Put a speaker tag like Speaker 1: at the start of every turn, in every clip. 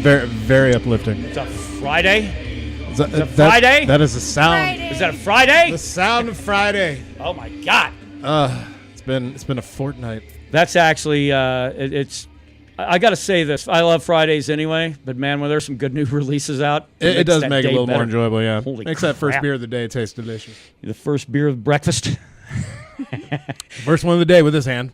Speaker 1: Very, very uplifting.
Speaker 2: It's a Friday.
Speaker 1: Is that,
Speaker 2: Is it Friday?
Speaker 1: That is a sound.
Speaker 3: Friday.
Speaker 2: Is that a Friday?
Speaker 1: The sound of Friday.
Speaker 2: Oh my God.
Speaker 1: It's been a fortnight.
Speaker 2: That's actually it's. I got to say this. I love Fridays anyway, but man, when there's some good new releases out,
Speaker 1: It does make it a little more
Speaker 2: better.
Speaker 1: enjoyable. Yeah.
Speaker 2: Holy
Speaker 1: Makes that first
Speaker 2: crap.
Speaker 1: beer of the day taste delicious.
Speaker 2: The first beer of breakfast.
Speaker 1: First one of the day with this hand.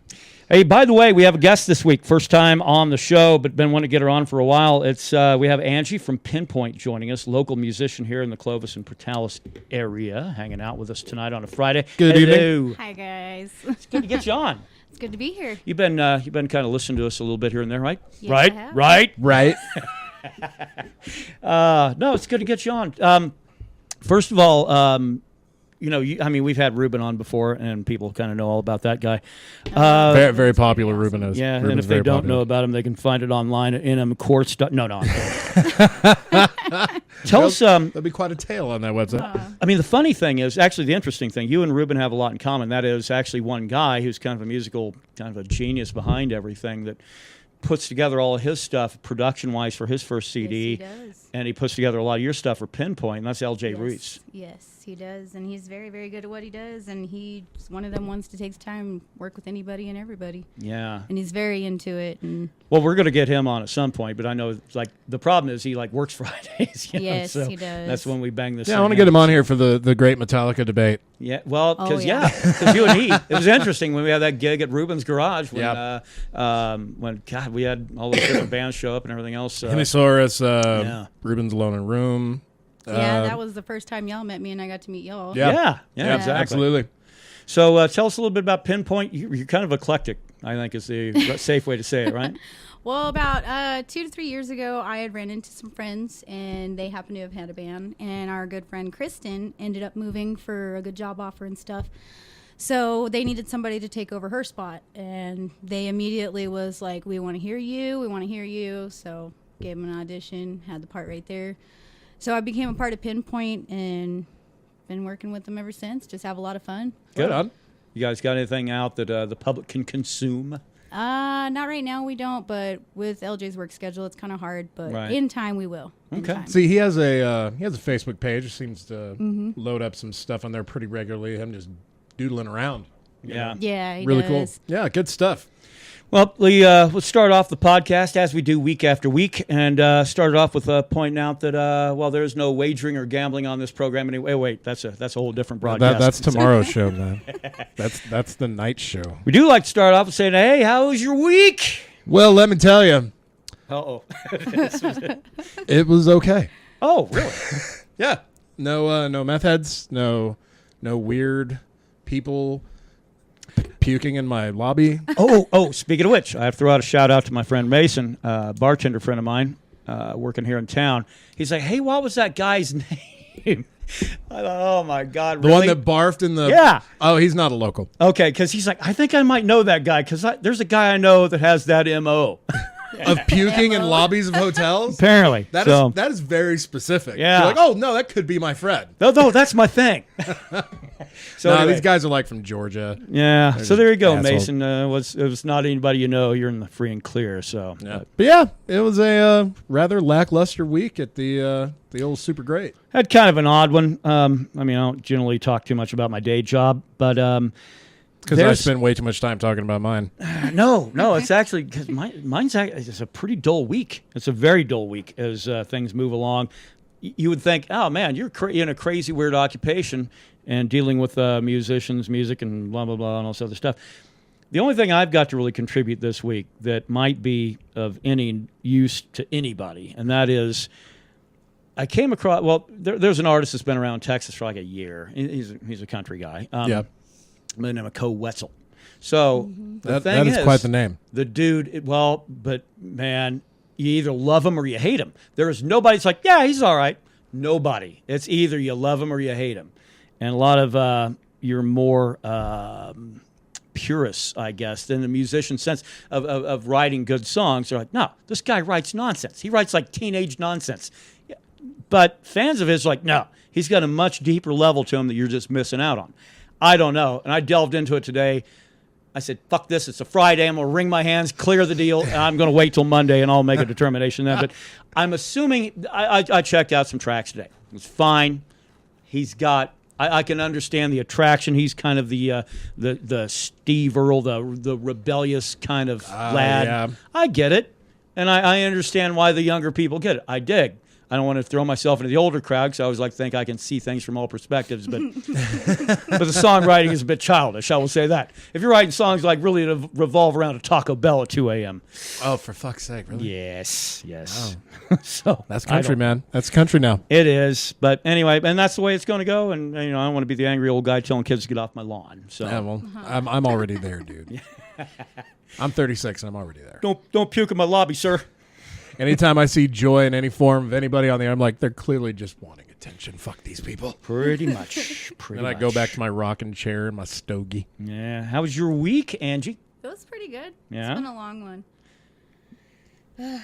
Speaker 2: Hey, by the way, we have a guest this week. First time on the show, but been wanting to get her on for a while. It's we have Angie from Pinpoint joining us, local musician here in the Clovis and Portales area, hanging out with us tonight on a Friday.
Speaker 1: Good evening.
Speaker 3: Hi, guys.
Speaker 2: It's good to get you on.
Speaker 3: It's good to be here.
Speaker 2: You've been kind of listening to us a little bit here and there, right?
Speaker 3: Yes, I have.
Speaker 2: Right.
Speaker 1: Right.
Speaker 2: No, it's good to get you on. First of all, we've had Ruben on before, and people kind of know all about that guy.
Speaker 1: Very, very popular. Ruben is.
Speaker 2: Yeah,
Speaker 1: Ruben's
Speaker 2: and if they
Speaker 1: very
Speaker 2: don't
Speaker 1: popular.
Speaker 2: know about him, they can find it online at NMCourts. No. Tell us.
Speaker 1: There'll be quite a tale on that website.
Speaker 2: I mean, the funny thing is, actually, the interesting thing, you and Ruben have a lot in common. That is actually one guy who's kind of a musical, kind of a genius behind everything that puts together all of his stuff production-wise for his first CD.
Speaker 3: Yes, he does.
Speaker 2: And he puts together a lot of your stuff for Pinpoint, and that's LJ Ruiz.
Speaker 3: Yes, he does. And he's very, very good at what he does. And he's one of them ones that takes time to work with anybody and everybody.
Speaker 2: Yeah.
Speaker 3: And he's very into it. And
Speaker 2: Well, we're going to get him on at some point, but I know the problem is he works Fridays.
Speaker 3: Yes,
Speaker 2: so
Speaker 3: he does.
Speaker 2: That's when we bang this.
Speaker 1: Yeah, I
Speaker 2: thing
Speaker 1: want to get
Speaker 2: out.
Speaker 1: him on here for the great Metallica debate.
Speaker 2: Yeah, well,
Speaker 3: Oh,
Speaker 2: because
Speaker 3: yeah.
Speaker 2: because you and he, it was interesting when we had that gig at Ruben's Garage when
Speaker 1: Yeah.
Speaker 2: when God we had all those different bands show up and everything else.
Speaker 1: Hemisaurus,
Speaker 2: yeah.
Speaker 1: Ruben's Alone in Room.
Speaker 3: yeah, that was the first time y'all met me, and I got to meet y'all.
Speaker 2: Yeah,
Speaker 1: Yeah,
Speaker 2: exactly.
Speaker 1: absolutely.
Speaker 2: So tell us a little bit about Pinpoint. You're kind of eclectic, I think is the safe way to say it, right?
Speaker 3: Well, about 2 to 3 years ago, I had ran into some friends, and they happened to have had a band. And our good friend Kristen ended up moving for a good job offer and stuff. So they needed somebody to take over her spot. And they immediately was like, we want to hear you. We want to hear you. So gave them an audition, had the part right there. So I became a part of Pinpoint and been working with them ever since. Just have a lot of fun.
Speaker 1: Good on.
Speaker 2: You guys got anything out that the public can consume?
Speaker 3: Not right now, we don't, but with LJ's work schedule, it's kind of hard, but
Speaker 2: Right.
Speaker 3: in time we will. In
Speaker 2: Okay.
Speaker 3: time.
Speaker 1: See, he has a Facebook page. He seems to load up some stuff on there pretty regularly. Him just doodling around. You
Speaker 2: Yeah.
Speaker 1: know?
Speaker 3: Yeah, he
Speaker 1: Really
Speaker 3: does.
Speaker 1: cool. Yeah, good stuff.
Speaker 2: Well, let's start off the podcast as we do week after week, and started off with pointing out that there's no wagering or gambling on this program anyway. Wait, that's a whole different broadcast.
Speaker 1: That's tomorrow's show, man. That's the night show.
Speaker 2: We do like to start off with saying, "Hey, how was your week?"
Speaker 1: Well, let me tell you,
Speaker 2: Oh,
Speaker 1: it was okay.
Speaker 2: oh, really?
Speaker 1: Yeah. No meth heads. No weird people puking in my lobby.
Speaker 2: Oh. Speaking of which, I have to throw out a shout out to my friend Mason, bartender friend of mine, working here in town. He's like, "Hey, what was that guy's name?" I thought, "Oh my God,
Speaker 1: The
Speaker 2: really?"
Speaker 1: one that barfed in the.
Speaker 2: Yeah.
Speaker 1: Oh, he's not a local.
Speaker 2: Okay, because he's like, "I think I might know that guy because there's a guy I know that has that MO."
Speaker 1: Of puking in lobbies of hotels.
Speaker 2: Apparently,
Speaker 1: That is very specific.
Speaker 2: Yeah.
Speaker 1: You're like, oh no, that could be my friend.
Speaker 2: no, that's my thing. So
Speaker 1: No,
Speaker 2: anyway.
Speaker 1: these guys are like from Georgia.
Speaker 2: Yeah.
Speaker 1: They're
Speaker 2: So there you go,
Speaker 1: assholes.
Speaker 2: Mason. It was not anybody you know. You're in the free and clear. So
Speaker 1: Yeah. But yeah, it was a rather lackluster week at the old Super Great.
Speaker 2: had kind of an odd one. I don't generally talk too much about my day job, but
Speaker 1: Because I
Speaker 2: there's-
Speaker 1: spent way too much time talking about mine.
Speaker 2: no, it's actually because mine's it's a pretty dull week. It's a very dull week as things move along. You would think, oh man, you're in a crazy weird occupation and dealing with musicians, music, and blah blah blah, and all this other stuff. The only thing I've got to really contribute this week that might be of any use to anybody, and that is, I came across. Well, there's an artist that's been around Texas for like a year. He's a country guy.
Speaker 1: Yeah.
Speaker 2: By the name of Co Wetzel. So the
Speaker 1: That
Speaker 2: thing
Speaker 1: is quite the name.
Speaker 2: The dude, but man, you either love him or you hate him. There is nobody that's like, yeah, he's all right. Nobody. It's either you love him or you hate him. And a lot of your more purists, I guess, in the musician sense of writing good songs are like, no, this guy writes nonsense. He writes like teenage nonsense. Yeah. But fans of his are like, no, he's got a much deeper level to him that you're just missing out on. I don't know. And I delved into it today. I said, fuck this. It's a Friday. I'm going to wring my hands, clear the deal. And I'm going to wait till Monday, and I'll make a determination then. But I'm assuming I checked out some tracks today. It was fine. He's got I can understand the attraction. He's kind of the Steve Earle, the rebellious kind of lad.
Speaker 1: Yeah.
Speaker 2: I get it. And I understand why the younger people get it. I dig. I don't want to throw myself into the older crowd because I always like to think I can see things from all perspectives. But but the songwriting is a bit childish, I will say that. If you're writing songs like really to revolve around a Taco Bell at 2 a.m.
Speaker 1: Oh, for fuck's sake, really?
Speaker 2: Yes.
Speaker 1: Wow.
Speaker 2: So
Speaker 1: That's country, man. That's country now.
Speaker 2: It is. But anyway, and that's the way it's going to go. And, I don't want to be the angry old guy telling kids to get off my lawn. So
Speaker 1: Yeah, well, I'm already there, dude. I'm 36 and I'm already there.
Speaker 2: Don't puke in my lobby, sir.
Speaker 1: Anytime I see joy in any form of anybody on there, I'm like, they're clearly just wanting attention. Fuck these people.
Speaker 2: Pretty much.
Speaker 1: And I go back to my rocking chair and my stogie.
Speaker 2: Yeah. How was your week, Angie?
Speaker 3: It was pretty good.
Speaker 2: Yeah?
Speaker 3: It's been a long one.
Speaker 2: Well,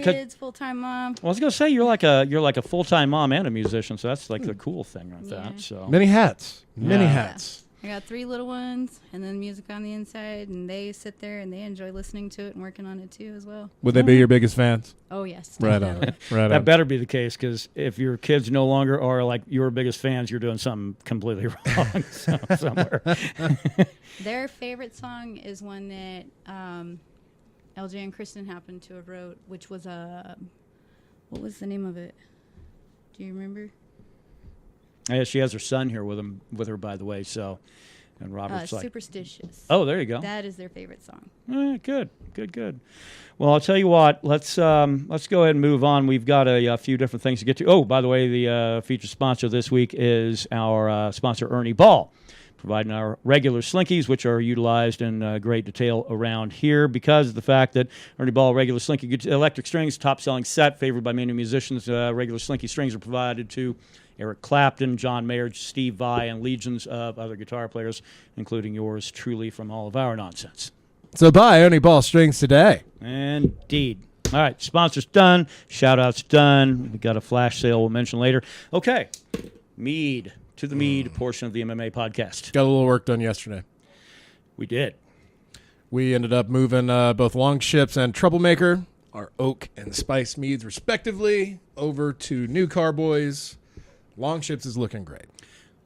Speaker 3: Kids, full-time mom.
Speaker 2: Well, I was gonna say you're like a full-time mom and a musician, so that's like the cool thing with
Speaker 3: Yeah.
Speaker 2: that. So
Speaker 1: Many hats. Many
Speaker 2: Yeah.
Speaker 1: hats.
Speaker 3: I got 3 little ones, and then music on the inside, and they sit there and they enjoy listening to it and working on it too as well.
Speaker 1: Would they be your biggest fans?
Speaker 3: Oh yes,
Speaker 1: Right
Speaker 3: definitely.
Speaker 1: on. Right
Speaker 2: that
Speaker 1: on.
Speaker 2: better be the case, because if your kids no longer are like your biggest fans, you're doing something completely wrong somewhere.
Speaker 3: Their favorite song is one that LJ and Kristen happened to have wrote, which was what was the name of it? Do you remember?
Speaker 2: Yeah, she has her son here with her, by the way. So, and Robert's like,
Speaker 3: Superstitious.
Speaker 2: oh, there you go.
Speaker 3: That is their favorite song.
Speaker 2: Good. Well, I'll tell you what. Let's go ahead and move on. We've got a few different things to get to. Oh, by the way, the featured sponsor this week is our sponsor, Ernie Ball, providing our regular slinkies, which are utilized in great detail around here because of the fact that Ernie Ball regular slinky electric strings, top-selling set, favored by many musicians. Regular slinky strings are provided to Eric Clapton, John Mayer, Steve Vai, and legions of other guitar players, including yours truly from all of our nonsense.
Speaker 1: So buy Ernie Ball strings today.
Speaker 2: Indeed. All right, sponsors done. Shout-outs done. We got a flash sale we'll mention later. Okay, Mead. To the Mead portion of the MMA podcast.
Speaker 1: Got a little work done yesterday.
Speaker 2: We did.
Speaker 1: We ended up moving both Longships and Troublemaker, our oak and spice meads respectively, over to new Carboys. Longships is looking great.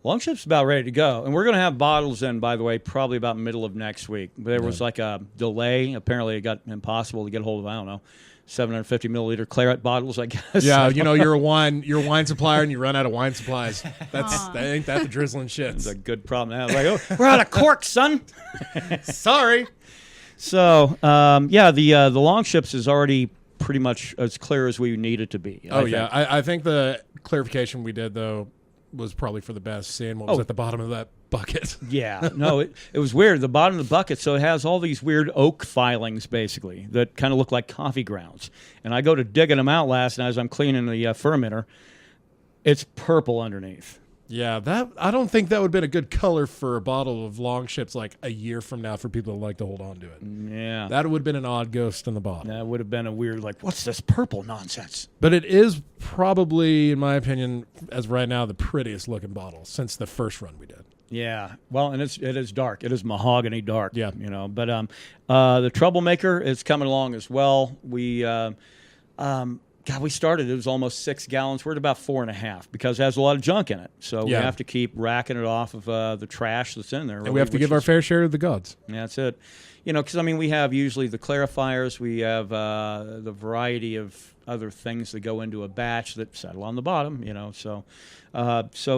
Speaker 2: Longship's about ready to go. And we're going to have bottles in, by the way, probably about middle of next week. There was like a delay. Apparently it got impossible to get a hold of, I don't know, 750 milliliter claret bottles, I guess.
Speaker 1: Yeah, you're a wine supplier and you run out of wine supplies. Ain't that the drizzling shit?
Speaker 2: It's a good problem to have. Like, oh, we're out of cork, son.
Speaker 1: Sorry.
Speaker 2: So, the Longships is already pretty much as clear as we need it to be.
Speaker 1: I think the clarification we did, though, was probably for the best, seeing what was at the bottom of that bucket.
Speaker 2: Yeah, no, it was weird. The bottom of the bucket, so it has all these weird oak filings, basically, that kind of look like coffee grounds. And I go to digging them out last night as I'm cleaning the fermenter. It's purple underneath.
Speaker 1: Yeah, I don't think that would have been a good color for a bottle of Longships like a year from now for people that like to hold on to it.
Speaker 2: Yeah.
Speaker 1: That would have been an odd ghost in the bottle.
Speaker 2: That would have been a weird, like, what's this purple nonsense?
Speaker 1: But it is probably, in my opinion, as right now, the prettiest looking bottle since the first run we did.
Speaker 2: Yeah, well, and it is dark. It is mahogany dark.
Speaker 1: Yeah,
Speaker 2: But the Troublemaker is coming along as well. We we started. It was almost 6 gallons. We're at about 4.5 because it has a lot of junk in it. So we have to keep racking it off of the trash that's in there. Really,
Speaker 1: and we have to give our fair share of the gods.
Speaker 2: Yeah, that's it. Because we have usually the clarifiers. We have the variety of other things that go into a batch that settle on the bottom. So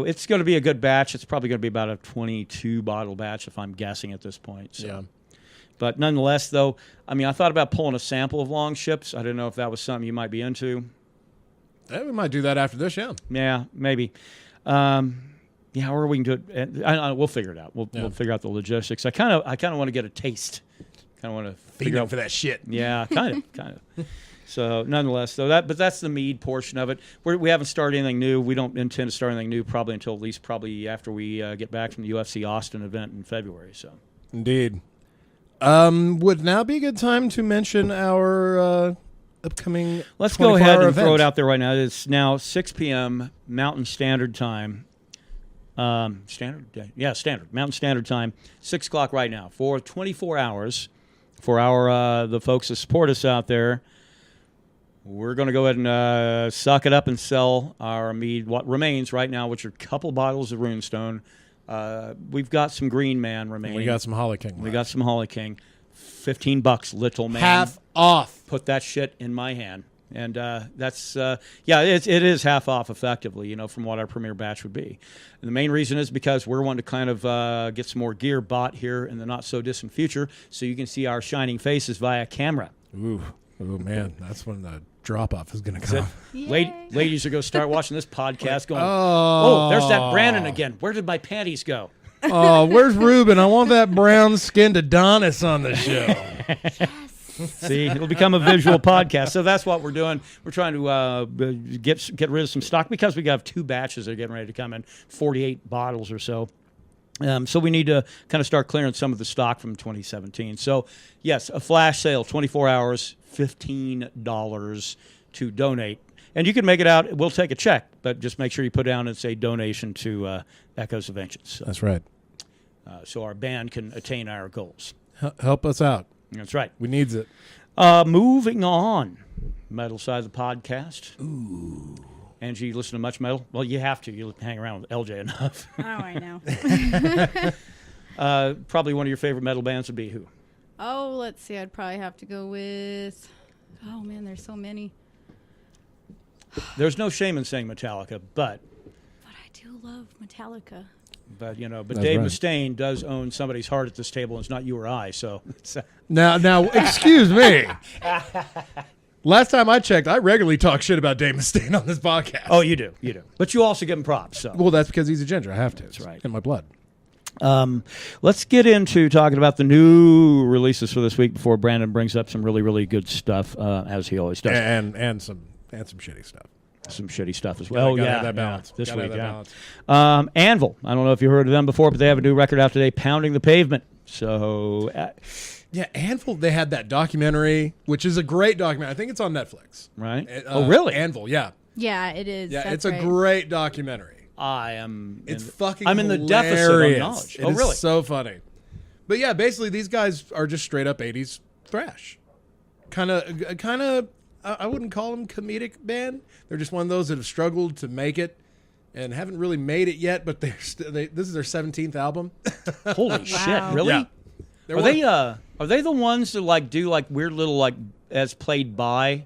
Speaker 2: it's going to be a good batch. It's probably going to be about a 22 bottle batch if I'm guessing at this point. So.
Speaker 1: Yeah.
Speaker 2: But nonetheless, though, I thought about pulling a sample of Longships. I didn't know if that was something you might be into.
Speaker 1: Yeah, we might do that after this, yeah.
Speaker 2: Yeah, maybe. Or we can do it. We'll figure it out. We'll figure out the logistics. I kind of want to get a taste. Kind of want to figure out
Speaker 1: for that shit.
Speaker 2: Yeah, kind of. So nonetheless, though, that's the Mead portion of it. We haven't started anything new. We don't intend to start anything new probably until at least after we get back from the UFC Austin event in February. So
Speaker 1: indeed. Would now be a good time to mention our upcoming
Speaker 2: Let's go ahead and
Speaker 1: event.
Speaker 2: throw it out there right now. It's now 6 p.m. Mountain Standard Time. Standard day. Yeah, standard. Mountain Standard Time. 6 o'clock right now for 24 hours. For the folks that support us out there, we're going to go ahead and suck it up and sell our Mead, what remains right now, which are a couple bottles of Runestone. We've got some Green Man remaining.
Speaker 1: We got some Holly King.
Speaker 2: We got some Holly King. $15, little man.
Speaker 1: Half off.
Speaker 2: Put that shit in my hand. And that's, it is half off effectively, from what our premier batch would be. And the main reason is because we're wanting to kind of get some more gear bought here in the not-so-distant future so you can see our shining faces via camera.
Speaker 1: Ooh, man, that's when the drop-off is going to come.
Speaker 2: Ladies are going to start watching this podcast going, oh, there's that Brandon again. Where did my panties go?
Speaker 1: Oh, where's Ruben? I want that brown-skinned Adonis on the show.
Speaker 2: See, it'll become a visual podcast. So that's what we're doing. We're trying to get rid of some stock because we got 2 batches that are getting ready to come in, 48 bottles or so. So we need to kind of start clearing some of the stock from 2017. So, yes, a flash sale, 24 hours, $15 to donate. And you can make it out. We'll take a check, but just make sure you put down and say donation to Echoes of Ancients. So,
Speaker 1: that's right.
Speaker 2: So our band can attain our goals.
Speaker 1: Help us out.
Speaker 2: That's right.
Speaker 1: We needs it.
Speaker 2: Moving on. Metal side of the podcast. Ooh. Angie, you listen to much metal? Well, you have to. You hang around with LJ enough.
Speaker 3: Oh, I know.
Speaker 2: Probably one of your favorite metal bands would be who?
Speaker 3: Oh, let's see. I'd probably have to go with... Oh, man, there's so many.
Speaker 2: There's no shame in saying Metallica, but
Speaker 3: I do love Metallica.
Speaker 2: But Dave
Speaker 1: right.
Speaker 2: Mustaine does own somebody's heart at this table, and it's not you or I. So
Speaker 1: now, excuse me. Last time I checked, I regularly talk shit about Dave Mustaine on this podcast.
Speaker 2: Oh, you do. But you also give him props. So.
Speaker 1: Well, that's because he's a ginger. I have to.
Speaker 2: That's right.
Speaker 1: In my blood.
Speaker 2: Let's get into talking about the new releases for this week before Brandon brings up some really, really good stuff, as he always does,
Speaker 1: and some shitty stuff.
Speaker 2: Some shitty stuff as well.
Speaker 1: Gotta have that balance.
Speaker 2: This
Speaker 1: Gotta
Speaker 2: week,
Speaker 1: have that
Speaker 2: Anvil. I don't know if you heard of them before, but they have a new record out today, Pounding the Pavement. So,
Speaker 1: yeah, Anvil, they had that documentary, which is a great documentary. I think it's on Netflix.
Speaker 2: Right? Oh, really?
Speaker 1: Anvil, yeah.
Speaker 3: Yeah, it is.
Speaker 1: Yeah,
Speaker 3: That's
Speaker 1: it's
Speaker 3: right.
Speaker 1: a great documentary.
Speaker 2: I'm in
Speaker 1: hilarious.
Speaker 2: the deficit of knowledge.
Speaker 1: It is so funny. But yeah, basically these guys are just straight up 80s thrash. Kind of I wouldn't call them comedic band. They're just one of those that have struggled to make it and haven't really made it yet, but this is their 17th album.
Speaker 2: Holy shit, really?
Speaker 1: Yeah.
Speaker 2: Are they the ones that do weird little as played by?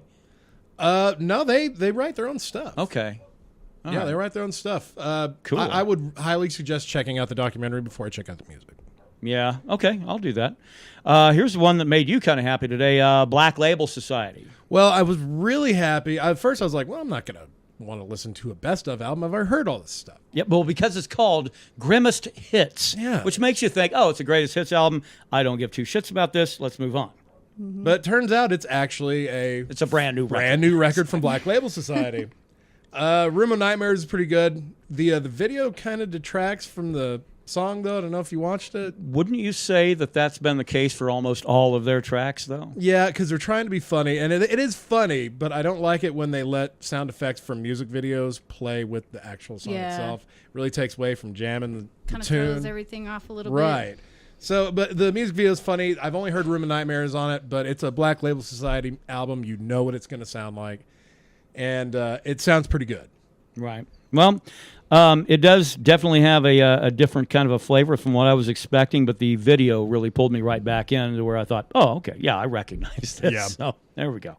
Speaker 1: No, they write their own stuff.
Speaker 2: Okay. All right.
Speaker 1: They write their own stuff.
Speaker 2: Cool.
Speaker 1: I would highly suggest checking out the documentary before I check out the music.
Speaker 2: Yeah. Okay, I'll do that. Here's one that made you kind of happy today. Black Label Society.
Speaker 1: Well, I was really happy. At first, I was like, well, I'm not going to want to listen to a best of album. I've already heard all this stuff.
Speaker 2: Yeah, well, because it's called Grimmest Hits, which makes you think, oh, it's a greatest hits album. I don't give 2 shits about this. Let's move on.
Speaker 1: Mm-hmm. But it turns out it's actually a
Speaker 2: brand new
Speaker 1: record from Black Label Society. Room of Nightmares is pretty good. The video kind of detracts from the song, though. I don't know if you watched it.
Speaker 2: Wouldn't you say that that's been the case for almost all of their tracks, though?
Speaker 1: Yeah, because they're trying to be funny, and it is funny, but I don't like it when they let sound effects from music videos play with the actual song itself. It really takes away from jamming the tune.
Speaker 3: Kind of throws everything off a little bit.
Speaker 1: Right. So, but the music video is funny. I've only heard Room of Nightmares on it, but it's a Black Label Society album. You know what it's going to sound like, and it sounds pretty good.
Speaker 2: Right. Well, it does definitely have a different kind of a flavor from what I was expecting, but the video really pulled me right back in to where I thought, oh, okay, yeah, I recognize this. Yeah. So there we go.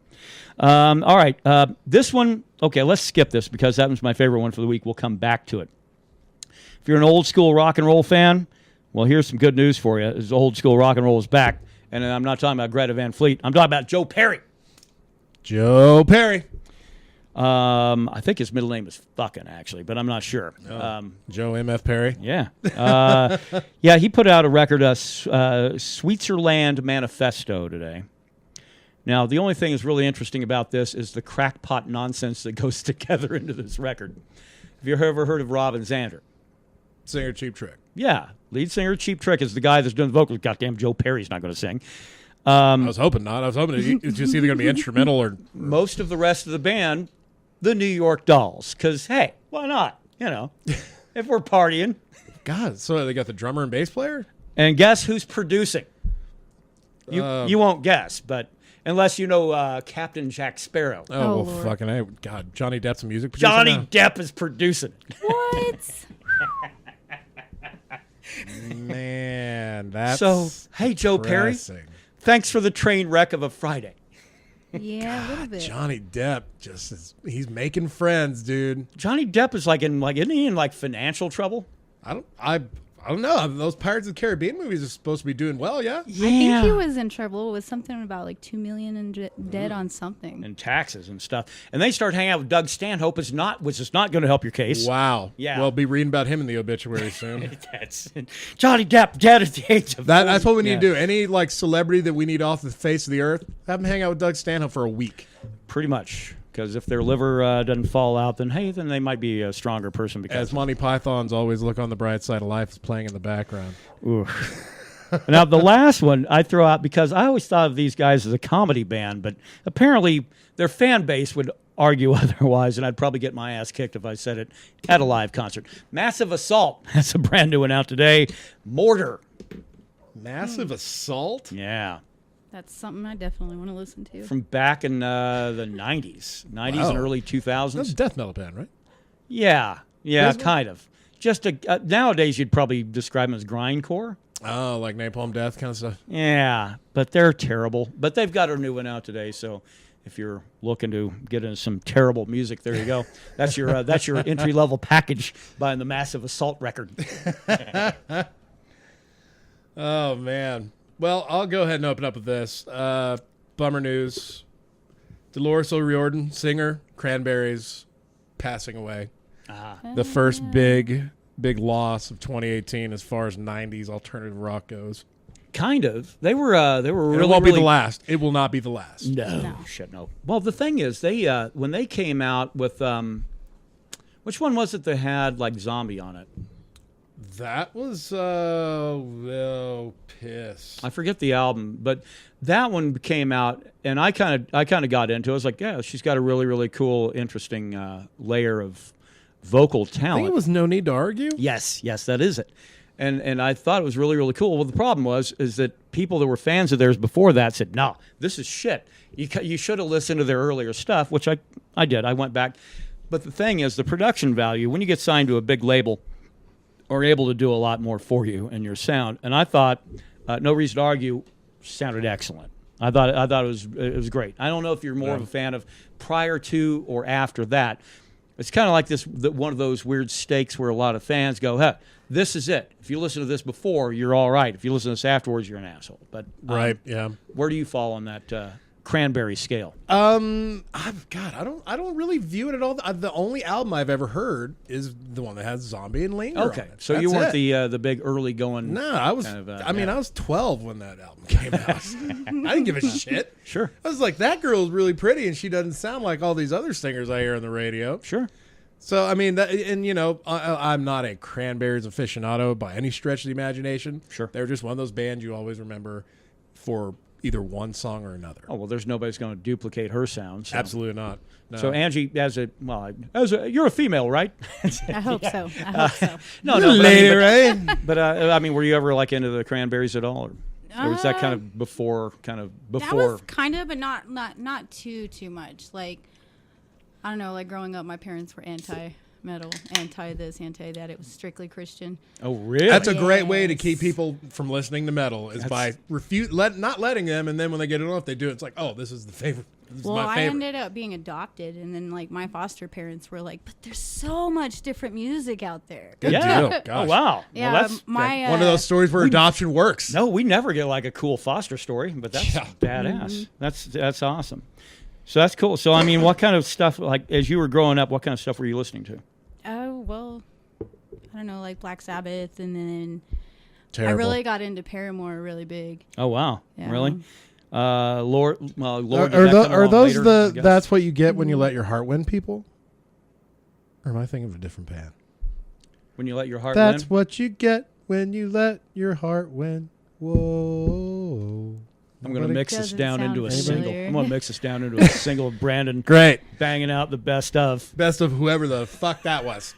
Speaker 2: All right. This one, okay, let's skip this because that was my favorite one for the week. We'll come back to it. If you're an old school rock and roll fan, well, here's some good news for you. Is old school rock and roll is back. And I'm not talking about Greta Van Fleet. I'm talking about Joe Perry.
Speaker 1: Joe Perry.
Speaker 2: I think his middle name is fucking, actually, but I'm not sure.
Speaker 1: Joe M.F. Perry?
Speaker 2: Yeah. Yeah, he put out a record, Switzerland Manifesto, today. Now, the only thing that's really interesting about this is the crackpot nonsense that goes together into this record. Have you ever heard of Robbins?
Speaker 1: Singer Cheap Trick.
Speaker 2: Yeah. Lead singer Cheap Trick is the guy that's doing the vocals. Goddamn, Joe Perry's not going to sing.
Speaker 1: I was hoping not. I was hoping it's just either going to be instrumental or...
Speaker 2: Most of the rest of the band, the New York Dolls. Because, hey, why not? if we're partying.
Speaker 1: God, so they got the drummer and bass player?
Speaker 2: And guess who's producing? You won't guess, but unless you know Captain Jack Sparrow.
Speaker 1: Oh, well,
Speaker 3: Lord.
Speaker 1: fucking A. God, Johnny Depp's a music producer
Speaker 2: Johnny
Speaker 1: now?
Speaker 2: Depp is producing it.
Speaker 3: What?
Speaker 1: Man, that's
Speaker 2: So, hey, Joe Perry,
Speaker 1: depressing.
Speaker 2: thanks for the train wreck of a Friday.
Speaker 3: Yeah, a little bit.
Speaker 1: Johnny Depp he's making friends, dude.
Speaker 2: Johnny Depp is isn't he in financial trouble?
Speaker 1: I don't know. Those Pirates of the Caribbean movies are supposed to be doing well, yeah?
Speaker 3: I think he was in trouble with something about like $2 million in debt on something.
Speaker 2: And taxes and stuff. And they start hanging out with Doug Stanhope, which is not going to help your case.
Speaker 1: Wow.
Speaker 2: Yeah.
Speaker 1: Well, be reading about him in the obituary soon.
Speaker 2: That's Johnny Depp dead at the age of 40.
Speaker 1: That's what we need to
Speaker 2: Yeah.
Speaker 1: do. Any celebrity that we need off the face of the earth, have them hang out with Doug Stanhope for a week.
Speaker 2: Pretty much. Because if their liver doesn't fall out, then they might be a stronger person. Because
Speaker 1: As Monty Python's always look on the bright side of life is playing in the background.
Speaker 2: Ooh. Now, the last one I throw out because I always thought of these guys as a comedy band, but apparently their fan base would argue otherwise, and I'd probably get my ass kicked if I said it at a live concert. Massive Assault. That's a brand new one out today. Mortar.
Speaker 1: Massive Assault?
Speaker 2: Yeah.
Speaker 3: That's something I definitely want to listen to.
Speaker 2: From back in the 90s. 90s
Speaker 1: Wow.
Speaker 2: and early 2000s.
Speaker 1: That's a death metal band, right?
Speaker 2: Yeah,
Speaker 1: Is it?
Speaker 2: kind of. Just nowadays, you'd probably describe them as grindcore.
Speaker 1: Oh, like Napalm Death kind of stuff.
Speaker 2: Yeah, but they're terrible. But they've got a new one out today, so if you're looking to get into some terrible music, there you go. That's your entry level package buying the Massive Assault record.
Speaker 1: Oh, man. Well, I'll go ahead and open up with this. Bummer news. Dolores O'Riordan, singer, Cranberries, passing away. The first big loss of 2018 as far as 90s alternative rock goes.
Speaker 2: Kind of. They were really.
Speaker 1: It won't
Speaker 2: really,
Speaker 1: be the last. It will not be the last.
Speaker 2: No, shit, no. Well, the thing is, they when they came out with which one was it that had like zombie on it?
Speaker 1: That was piss.
Speaker 2: I forget the album, but that one came out, and I kind of got into it. I was like, yeah, she's got a really, really cool, interesting layer of vocal
Speaker 1: I
Speaker 2: talent.
Speaker 1: think it was No Need to Argue.
Speaker 2: Yes, that is it. And I thought it was really, really cool. Well, the problem is that people that were fans of theirs before that said, no, this is shit. You should have listened to their earlier stuff, which I did. I went back. But the thing is, the production value, when you get signed to a big label, are able to do a lot more for you and your sound. And I thought No Reason to Argue sounded excellent. I thought it was great. I don't know if you're more of a fan of prior to or after that. It's kind of like one of those weird stakes where a lot of fans go, hey, this is it. If you listen to this before, you're all right. If you listen to this afterwards, you're an asshole. But
Speaker 1: Right, yeah.
Speaker 2: where do you fall on that Cranberry scale?
Speaker 1: I don't really view it at all. The only album I've ever heard is the one that has Zombie and Linger
Speaker 2: Okay,
Speaker 1: on it.
Speaker 2: so
Speaker 1: That's
Speaker 2: you weren't
Speaker 1: it.
Speaker 2: the big early going.
Speaker 1: No, I was.
Speaker 2: kind of,
Speaker 1: I mean,
Speaker 2: yeah.
Speaker 1: I was 12 when that album came out. I didn't give a shit.
Speaker 2: Sure.
Speaker 1: I was like, that girl's really pretty, and she doesn't sound like all these other singers I hear on the radio.
Speaker 2: Sure.
Speaker 1: So I mean, I'm not a Cranberries aficionado by any stretch of the imagination.
Speaker 2: Sure.
Speaker 1: They're just one of those bands you always remember for either one song or another.
Speaker 2: Oh well, there's nobody's going to duplicate her sound. So.
Speaker 1: Absolutely not. No.
Speaker 2: So Angie, you're a female, right?
Speaker 3: I hope so. I hope so.
Speaker 2: No,
Speaker 1: right?
Speaker 2: but I mean, were you ever like into the Cranberries at all, or was that kind of before?
Speaker 3: That was kind of, but not too much. Like, I don't know. Like growing up, my parents were anti-metal, anti this, anti that. It was strictly Christian.
Speaker 2: Oh, really?
Speaker 1: That's a great way to
Speaker 3: Yes.
Speaker 1: keep people from listening to metal is by not letting them, and then when they get it off, they do it. It's like, oh, this is the favorite. This is
Speaker 3: Well,
Speaker 1: my
Speaker 3: I
Speaker 1: favorite.
Speaker 3: ended up being adopted, and then like my foster parents were like, "But there's so much different music out there."
Speaker 1: Good
Speaker 2: yeah.
Speaker 1: deal.
Speaker 2: Oh
Speaker 1: Gosh.
Speaker 2: wow.
Speaker 3: Yeah,
Speaker 2: well, that's
Speaker 3: my
Speaker 1: One of those stories where adoption works.
Speaker 2: No, we never get like a cool foster story, but that's
Speaker 1: Yeah.
Speaker 2: badass. That's awesome. So that's cool. So I mean, what kind of stuff, like as you were growing up, what kind of stuff were you listening to?
Speaker 3: Oh well, I don't know, like Black Sabbath, and then
Speaker 1: Terrible.
Speaker 3: I really got into Paramore really big.
Speaker 2: Oh wow,
Speaker 3: Yeah.
Speaker 2: really? Lord, did that
Speaker 1: Are
Speaker 2: come along
Speaker 1: those
Speaker 2: later, I
Speaker 1: the?
Speaker 2: guess?
Speaker 1: That's what you get when you let your heart win, people? Or am I thinking of a different band?
Speaker 2: when you let your heart
Speaker 1: That's
Speaker 2: win?
Speaker 1: what you get when you let your heart win. Whoa.
Speaker 2: I'm going to mix this
Speaker 3: Doesn't
Speaker 2: down
Speaker 3: sound
Speaker 2: into a
Speaker 3: familiar.
Speaker 2: single. I'm going to mix this down into a single of Brandon
Speaker 1: Great.
Speaker 2: banging out the best of.
Speaker 1: Best of whoever the fuck that was.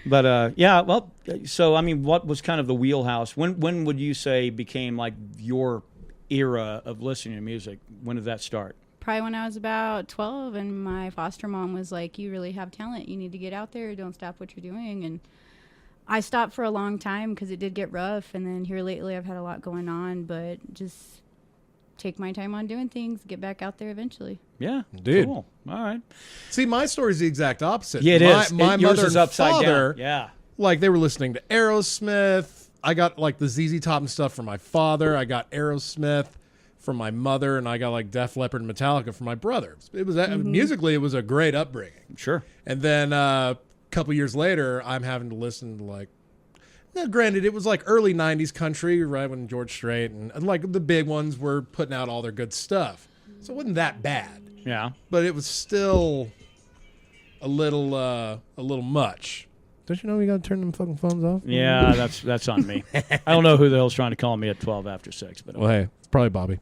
Speaker 2: But yeah, well, so I mean, what was kind of the wheelhouse? When would you say became like your era of listening to music? When did that start?
Speaker 3: Probably when I was about 12, and my foster mom was like, "You really have talent. You need to get out there. Don't stop what you're doing." And I stopped for a long time because it did get rough. And then here lately, I've had a lot going on, but just take my time on doing things, get back out there eventually.
Speaker 2: Yeah,
Speaker 1: Dude.
Speaker 2: Cool. All right.
Speaker 1: See, my story is the exact opposite.
Speaker 2: Yeah, it is.
Speaker 1: My
Speaker 2: Yours
Speaker 1: mother
Speaker 2: is
Speaker 1: and
Speaker 2: upside
Speaker 1: father,
Speaker 2: down. Yeah.
Speaker 1: like they were listening to Aerosmith. I got like the ZZ Top and stuff from my father. I got Aerosmith from my mother, and I got like Def Leppard and Metallica from my brother. It was musically, it was a great upbringing.
Speaker 2: Sure.
Speaker 1: And then a couple years later, I'm having to listen to like, now granted, it was like early '90s country, right when George Strait and like the big ones were putting out all their good stuff, so it wasn't that bad.
Speaker 2: Yeah.
Speaker 1: But it was still a little much. Don't you know we got to turn them fucking phones off?
Speaker 2: Yeah, that's on me. I don't know who the hell's trying to call me at 12 after 6, but
Speaker 1: Well, hey, it's probably Bobby.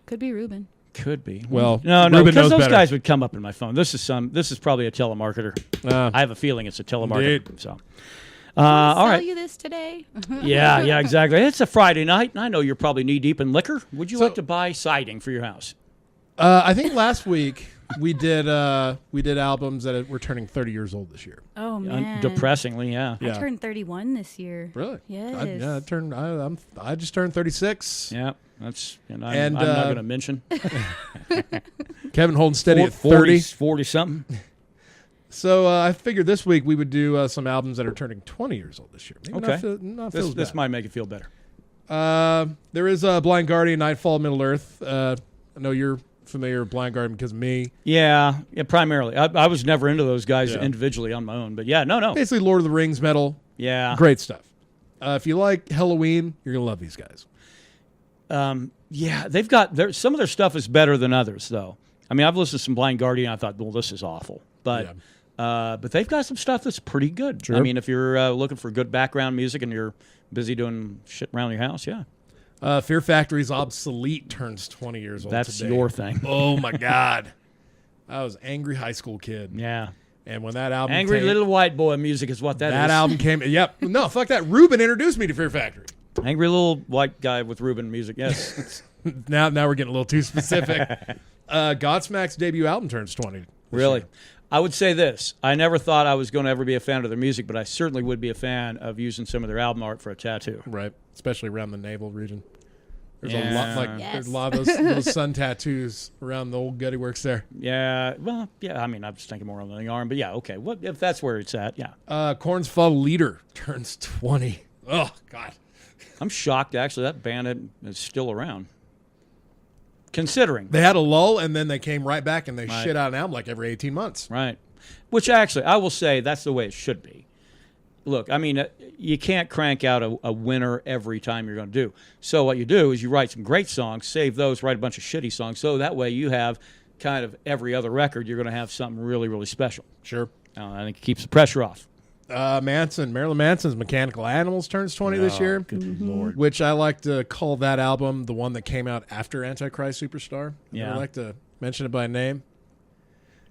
Speaker 3: Could be Ruben.
Speaker 2: could be.
Speaker 1: Well,
Speaker 2: no,
Speaker 1: Ruben
Speaker 2: because
Speaker 1: knows
Speaker 2: those
Speaker 1: better.
Speaker 2: guys would come up in my phone. This is probably a telemarketer. I have a feeling it's a telemarketer.
Speaker 1: Indeed.
Speaker 2: So,
Speaker 3: I'll
Speaker 2: all
Speaker 3: sell
Speaker 2: right.
Speaker 3: you this today.
Speaker 2: Yeah, exactly. It's a Friday night, and I know you're probably knee deep in liquor. Would you
Speaker 1: So-
Speaker 2: like to buy siding for your house?
Speaker 1: I think last week we did albums that were turning 30 years old this year.
Speaker 3: Oh man,
Speaker 2: Depressingly, yeah.
Speaker 3: I turned 31 this year.
Speaker 1: Really?
Speaker 3: Yes.
Speaker 1: I just turned 36.
Speaker 2: Yeah, that's, and I'm,
Speaker 1: And,
Speaker 2: I'm not going to mention.
Speaker 1: Kevin holding steady at 30.
Speaker 2: 40 something.
Speaker 1: So I figured this week we would do some albums that are turning 20 years old this year. Maybe
Speaker 2: Okay.
Speaker 1: not
Speaker 2: This
Speaker 1: bad.
Speaker 2: might make it feel better.
Speaker 1: There is Blind Guardian, Nightfall, Middle Earth. I know you're familiar with Blind Guardian because of me.
Speaker 2: Yeah, primarily. I was never into those guys
Speaker 1: Yeah.
Speaker 2: individually on my own, but yeah, no.
Speaker 1: Basically Lord of the Rings metal.
Speaker 2: Yeah.
Speaker 1: Great stuff. If you like Halloween, you're going to love these guys.
Speaker 2: Yeah, they've got some of their stuff is better than others, though. I mean, I've listened to some Blind Guardian. I thought, well, this is awful, but they've got some stuff that's pretty good.
Speaker 1: Sure.
Speaker 2: I mean, if you're looking for good background music and you're busy doing shit around your house, yeah,
Speaker 1: Fear Factory's Obsolete turns 20 years old
Speaker 2: that's
Speaker 1: today.
Speaker 2: your thing.
Speaker 1: Oh, my God. I was an angry high school kid.
Speaker 2: Yeah,
Speaker 1: And when that album
Speaker 2: angry
Speaker 1: came,
Speaker 2: little white boy music is what that is.
Speaker 1: that album came, yep. No, fuck that. Ruben introduced me to Fear Factory.
Speaker 2: Angry little white guy with Ruben music. Yes,
Speaker 1: Now we're getting a little too specific. Godsmack's debut album turns 20. this
Speaker 2: really.
Speaker 1: year.
Speaker 2: I would say this. I never thought I was going to ever be a fan of their music, but I certainly would be a fan of using some of their album art for a tattoo.
Speaker 1: Right. Especially around the navel region. There's
Speaker 2: Yeah.
Speaker 1: a lot like
Speaker 3: Yes.
Speaker 1: there's a lot of those sun tattoos around the old Gutty Works there.
Speaker 2: Yeah, well, yeah. I mean, I was thinking more on the arm, but yeah, okay. What if that's where it's at? Yeah,
Speaker 1: Korn's Fall Leader turns 20. Oh God.
Speaker 2: I'm shocked. Actually, that band is still around. Considering,
Speaker 1: They had a lull and then they came right back and they
Speaker 2: Right.
Speaker 1: shit out an album like every 18 months.
Speaker 2: right? Which actually, I will say that's the way it should be. Look, I mean, you can't crank out a winner every time you're going to do. So what you do is you write some great songs, save those, write a bunch of shitty songs. So that way you have kind of every other record, you're going to have something really, really special.
Speaker 1: Sure.
Speaker 2: I think it keeps the pressure off.
Speaker 1: Marilyn Manson's Mechanical Animals turns 20 this year.
Speaker 2: Good Lord.
Speaker 1: Which I like to call that album the one that came out after Antichrist Superstar.
Speaker 2: Yeah.
Speaker 1: I like to mention it by name.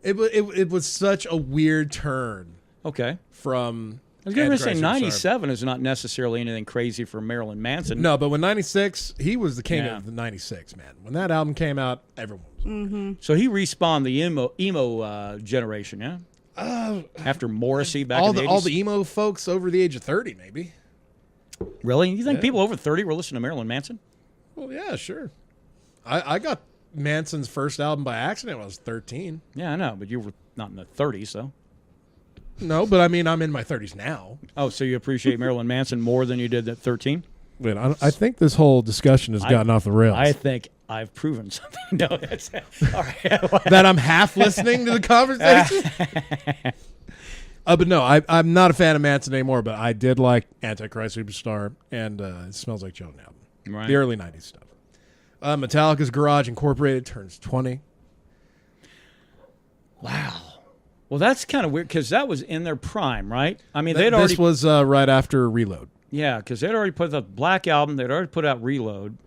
Speaker 1: It was such a weird turn
Speaker 2: Okay.
Speaker 1: from
Speaker 2: I was going to say
Speaker 1: Antichrist Superstar.
Speaker 2: 97 is not necessarily anything crazy for Marilyn Manson.
Speaker 1: No, but when 96, he was the king
Speaker 2: Yeah.
Speaker 1: of the 96, man. When that album came out, everyone was
Speaker 2: So he respawned the emo generation, yeah? After Morrissey back in the 80s?
Speaker 1: all the emo folks over the age of 30, maybe.
Speaker 2: Really? You think people over 30 were listening to Marilyn Manson?
Speaker 1: Well, yeah, sure. I got Manson's first album by accident when I was 13.
Speaker 2: Yeah, I know, but you were not in the 30s, though.
Speaker 1: No, but I mean, I'm in my 30s now.
Speaker 2: Oh, so you appreciate Marilyn Manson more than you did at 13?
Speaker 1: Wait, I think this whole discussion has gotten off the rails.
Speaker 2: I think I've proven something. No, that's all right.
Speaker 1: That I'm half listening to the conversation. But no, I'm not a fan of Manson anymore. But I did like Antichrist Superstar and It Smells Like Children album,
Speaker 2: Right.
Speaker 1: the early '90s stuff. Metallica's Garage Incorporated turns 20.
Speaker 2: Wow. Well, that's kind of weird because that was in their prime, right? I mean,
Speaker 1: This was right after Reload.
Speaker 2: Yeah, because they'd already put out the Black Album. They'd already put out Reload,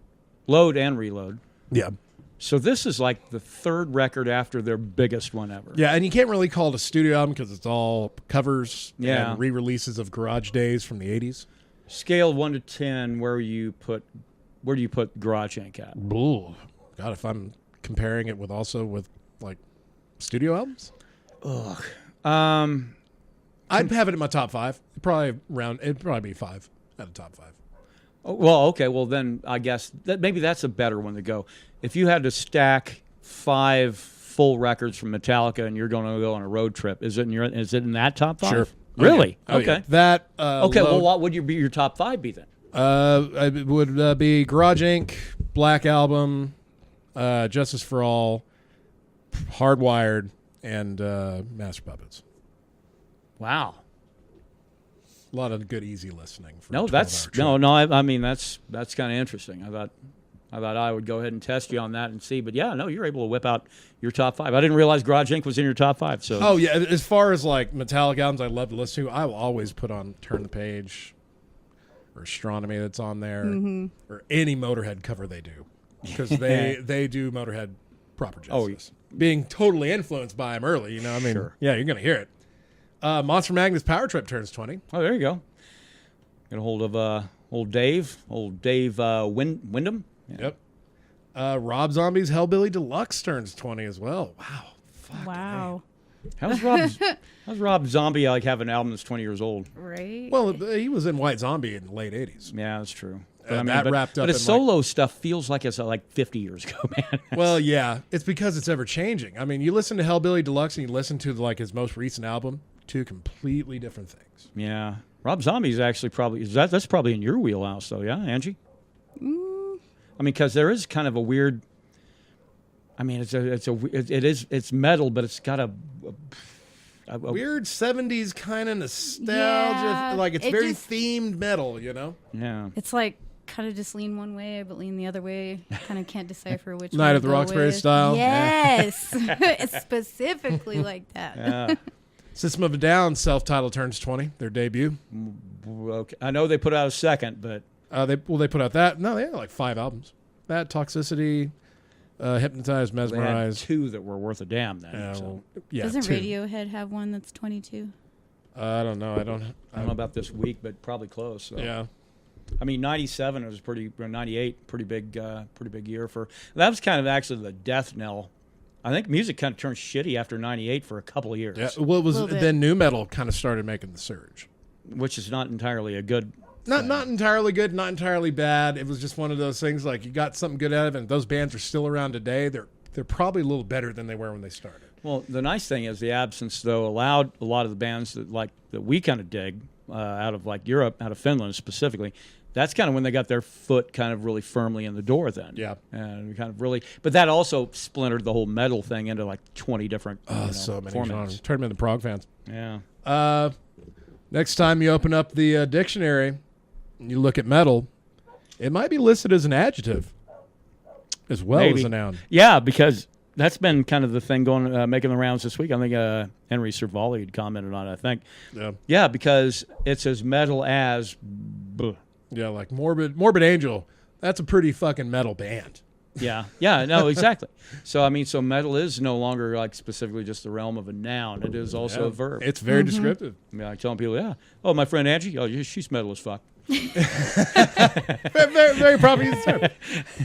Speaker 2: Load and Reload.
Speaker 1: Yeah,
Speaker 2: So this is like the third record after their biggest one ever.
Speaker 1: Yeah, and you can't really call it a studio album because it's all covers
Speaker 2: Yeah.
Speaker 1: and re-releases of Garage Days from the 80s.
Speaker 2: Scale of 1 to 10, where do you put Garage Inc. at?
Speaker 1: Ooh. God, if I'm comparing it with like studio albums, I'd have it in my top 5. It'd probably be 5 out of top 5.
Speaker 2: Oh, well, okay. Well, then I guess maybe that's a better one to go. If you had to stack 5 full records from Metallica and you're going to go on a road trip, is it in that top 5?
Speaker 1: Sure.
Speaker 2: Really?
Speaker 1: Oh, yeah.
Speaker 2: Okay.
Speaker 1: That.
Speaker 2: Okay. Well, what would your top 5 be then?
Speaker 1: It would be Garage Inc., Black Album, Justice for All, Hardwired, and Master Puppets.
Speaker 2: Wow.
Speaker 1: A lot of good, easy listening. For
Speaker 2: No, that's no. I mean that's kind of interesting. I thought I would go ahead and test you on that and see. But yeah, no, you're able to whip out your top 5. I didn't realize Garage Inc. was in your top 5. So
Speaker 1: oh yeah, as far as like Metallica albums, I love to listen to. I will always put on Turn the Page or Astronomy that's on there, or any Motorhead cover they do, because they do Motorhead proper justice. Being totally influenced by them early, I mean,
Speaker 2: Sure.
Speaker 1: Yeah, you're gonna hear it. Monster Magnus Power Trip turns 20.
Speaker 2: Oh, there you go. Get a hold of old Dave Wyndham. Yeah.
Speaker 1: Yep. Rob Zombie's Hellbilly Deluxe turns 20 as well. Wow. Fuck.
Speaker 3: Wow.
Speaker 2: How's Rob Zombie like have an album that's 20 years old?
Speaker 3: Right.
Speaker 1: Well, he was in White Zombie in the late 80s.
Speaker 2: Yeah, that's true.
Speaker 1: That wrapped up
Speaker 2: But his
Speaker 1: in,
Speaker 2: solo stuff feels like it's like 50 years ago, man.
Speaker 1: Well, yeah. It's because it's ever changing. I mean, you listen to Hellbilly Deluxe and you listen to like his most recent album, 2 completely different things.
Speaker 2: Yeah. Rob Zombie's actually that's probably in your wheelhouse, though, yeah, Angie? I mean, because there is kind of a weird. I mean, it's metal, but it's got a
Speaker 1: weird 70s kind of nostalgia.
Speaker 3: Yeah,
Speaker 1: Like it's
Speaker 3: it
Speaker 1: very
Speaker 3: just-
Speaker 1: themed metal,
Speaker 2: Yeah.
Speaker 3: It's like kind of just lean one way, but lean the other way. Kind of can't decipher which
Speaker 1: Night
Speaker 3: one
Speaker 1: at the
Speaker 3: to go
Speaker 1: Roxbury
Speaker 3: with.
Speaker 1: style?
Speaker 3: Yes. It's specifically like that.
Speaker 2: Yeah.
Speaker 1: System of a Down self-titled turns 20, their debut.
Speaker 2: Okay. I know they put out a second, but
Speaker 1: They put out that. No, they had like 5 albums. That, Toxicity, Hypnotized,
Speaker 2: they had
Speaker 1: Mesmerized.
Speaker 2: 2 that were worth a damn then.
Speaker 1: Yeah,
Speaker 2: so.
Speaker 1: well, yeah,
Speaker 3: Doesn't
Speaker 1: 2.
Speaker 3: Radiohead have one that's 22?
Speaker 1: I don't know. I don't
Speaker 2: I don't know about this week, but probably close. So.
Speaker 1: Yeah.
Speaker 2: I mean, 97 was 98, pretty big year for. That was kind of actually the death knell. I think music kind of turned shitty after 98 for a couple of years,
Speaker 1: Yeah. Well, it was
Speaker 3: Little bit.
Speaker 1: then nu metal kind of started making the surge.
Speaker 2: which is not entirely a good.
Speaker 1: Not entirely good, not entirely bad. It was just one of those things like you got something good out of it, and those bands are still around today. They're probably a little better than they were when they started.
Speaker 2: Well, the nice thing is the absence, though, allowed a lot of the bands that we kind of dig out of like Europe, out of Finland specifically. That's kind of when they got their foot kind of really firmly in the door then.
Speaker 1: Yeah.
Speaker 2: And we kind of really, but that also splintered the whole metal thing into like 20 different
Speaker 1: So many
Speaker 2: formats.
Speaker 1: genres. Turn them into prog fans.
Speaker 2: Yeah.
Speaker 1: Next time you open up the dictionary and you look at metal, it might be listed as an adjective as well
Speaker 2: Maybe.
Speaker 1: as a noun.
Speaker 2: Yeah, because that's been kind of the thing going, making the rounds this week. I think Henry Cervali had commented on it, I think.
Speaker 1: Yeah.
Speaker 2: Yeah, because it's as metal as.
Speaker 1: Yeah, like Morbid Angel. That's a pretty fucking metal band.
Speaker 2: Yeah, no, exactly. So, I mean, so metal is no longer like specifically just the realm of a noun. It is also a verb.
Speaker 1: It's very descriptive.
Speaker 2: I mean, I tell people, yeah. Oh, my friend Angie, she's metal as fuck.
Speaker 1: Very, very proper use of the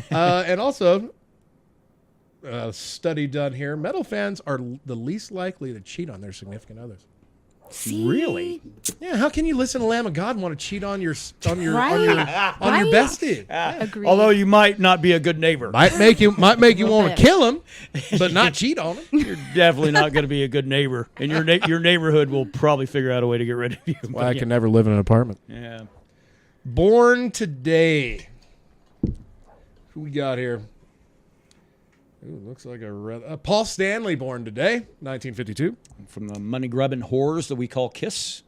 Speaker 1: term. And also, a study done here, metal fans are the least likely to cheat on their significant others.
Speaker 3: See?
Speaker 2: Really?
Speaker 1: Yeah, how can you listen to Lamb of God and want to cheat on your your
Speaker 3: Right.
Speaker 1: bestie?
Speaker 3: Agreed.
Speaker 2: Although you might not be a good neighbor.
Speaker 1: Might make you want to
Speaker 3: bit.
Speaker 1: kill him, but not cheat on him.
Speaker 2: You're definitely not going to be a good neighbor. And your neighborhood will probably figure out a way to get rid of you.
Speaker 1: Why I can never live in an apartment.
Speaker 2: Yeah.
Speaker 1: Born today. Who we got here? Ooh, looks like Paul Stanley born today, 1952.
Speaker 2: From the money-grubbing whores that we call KISS.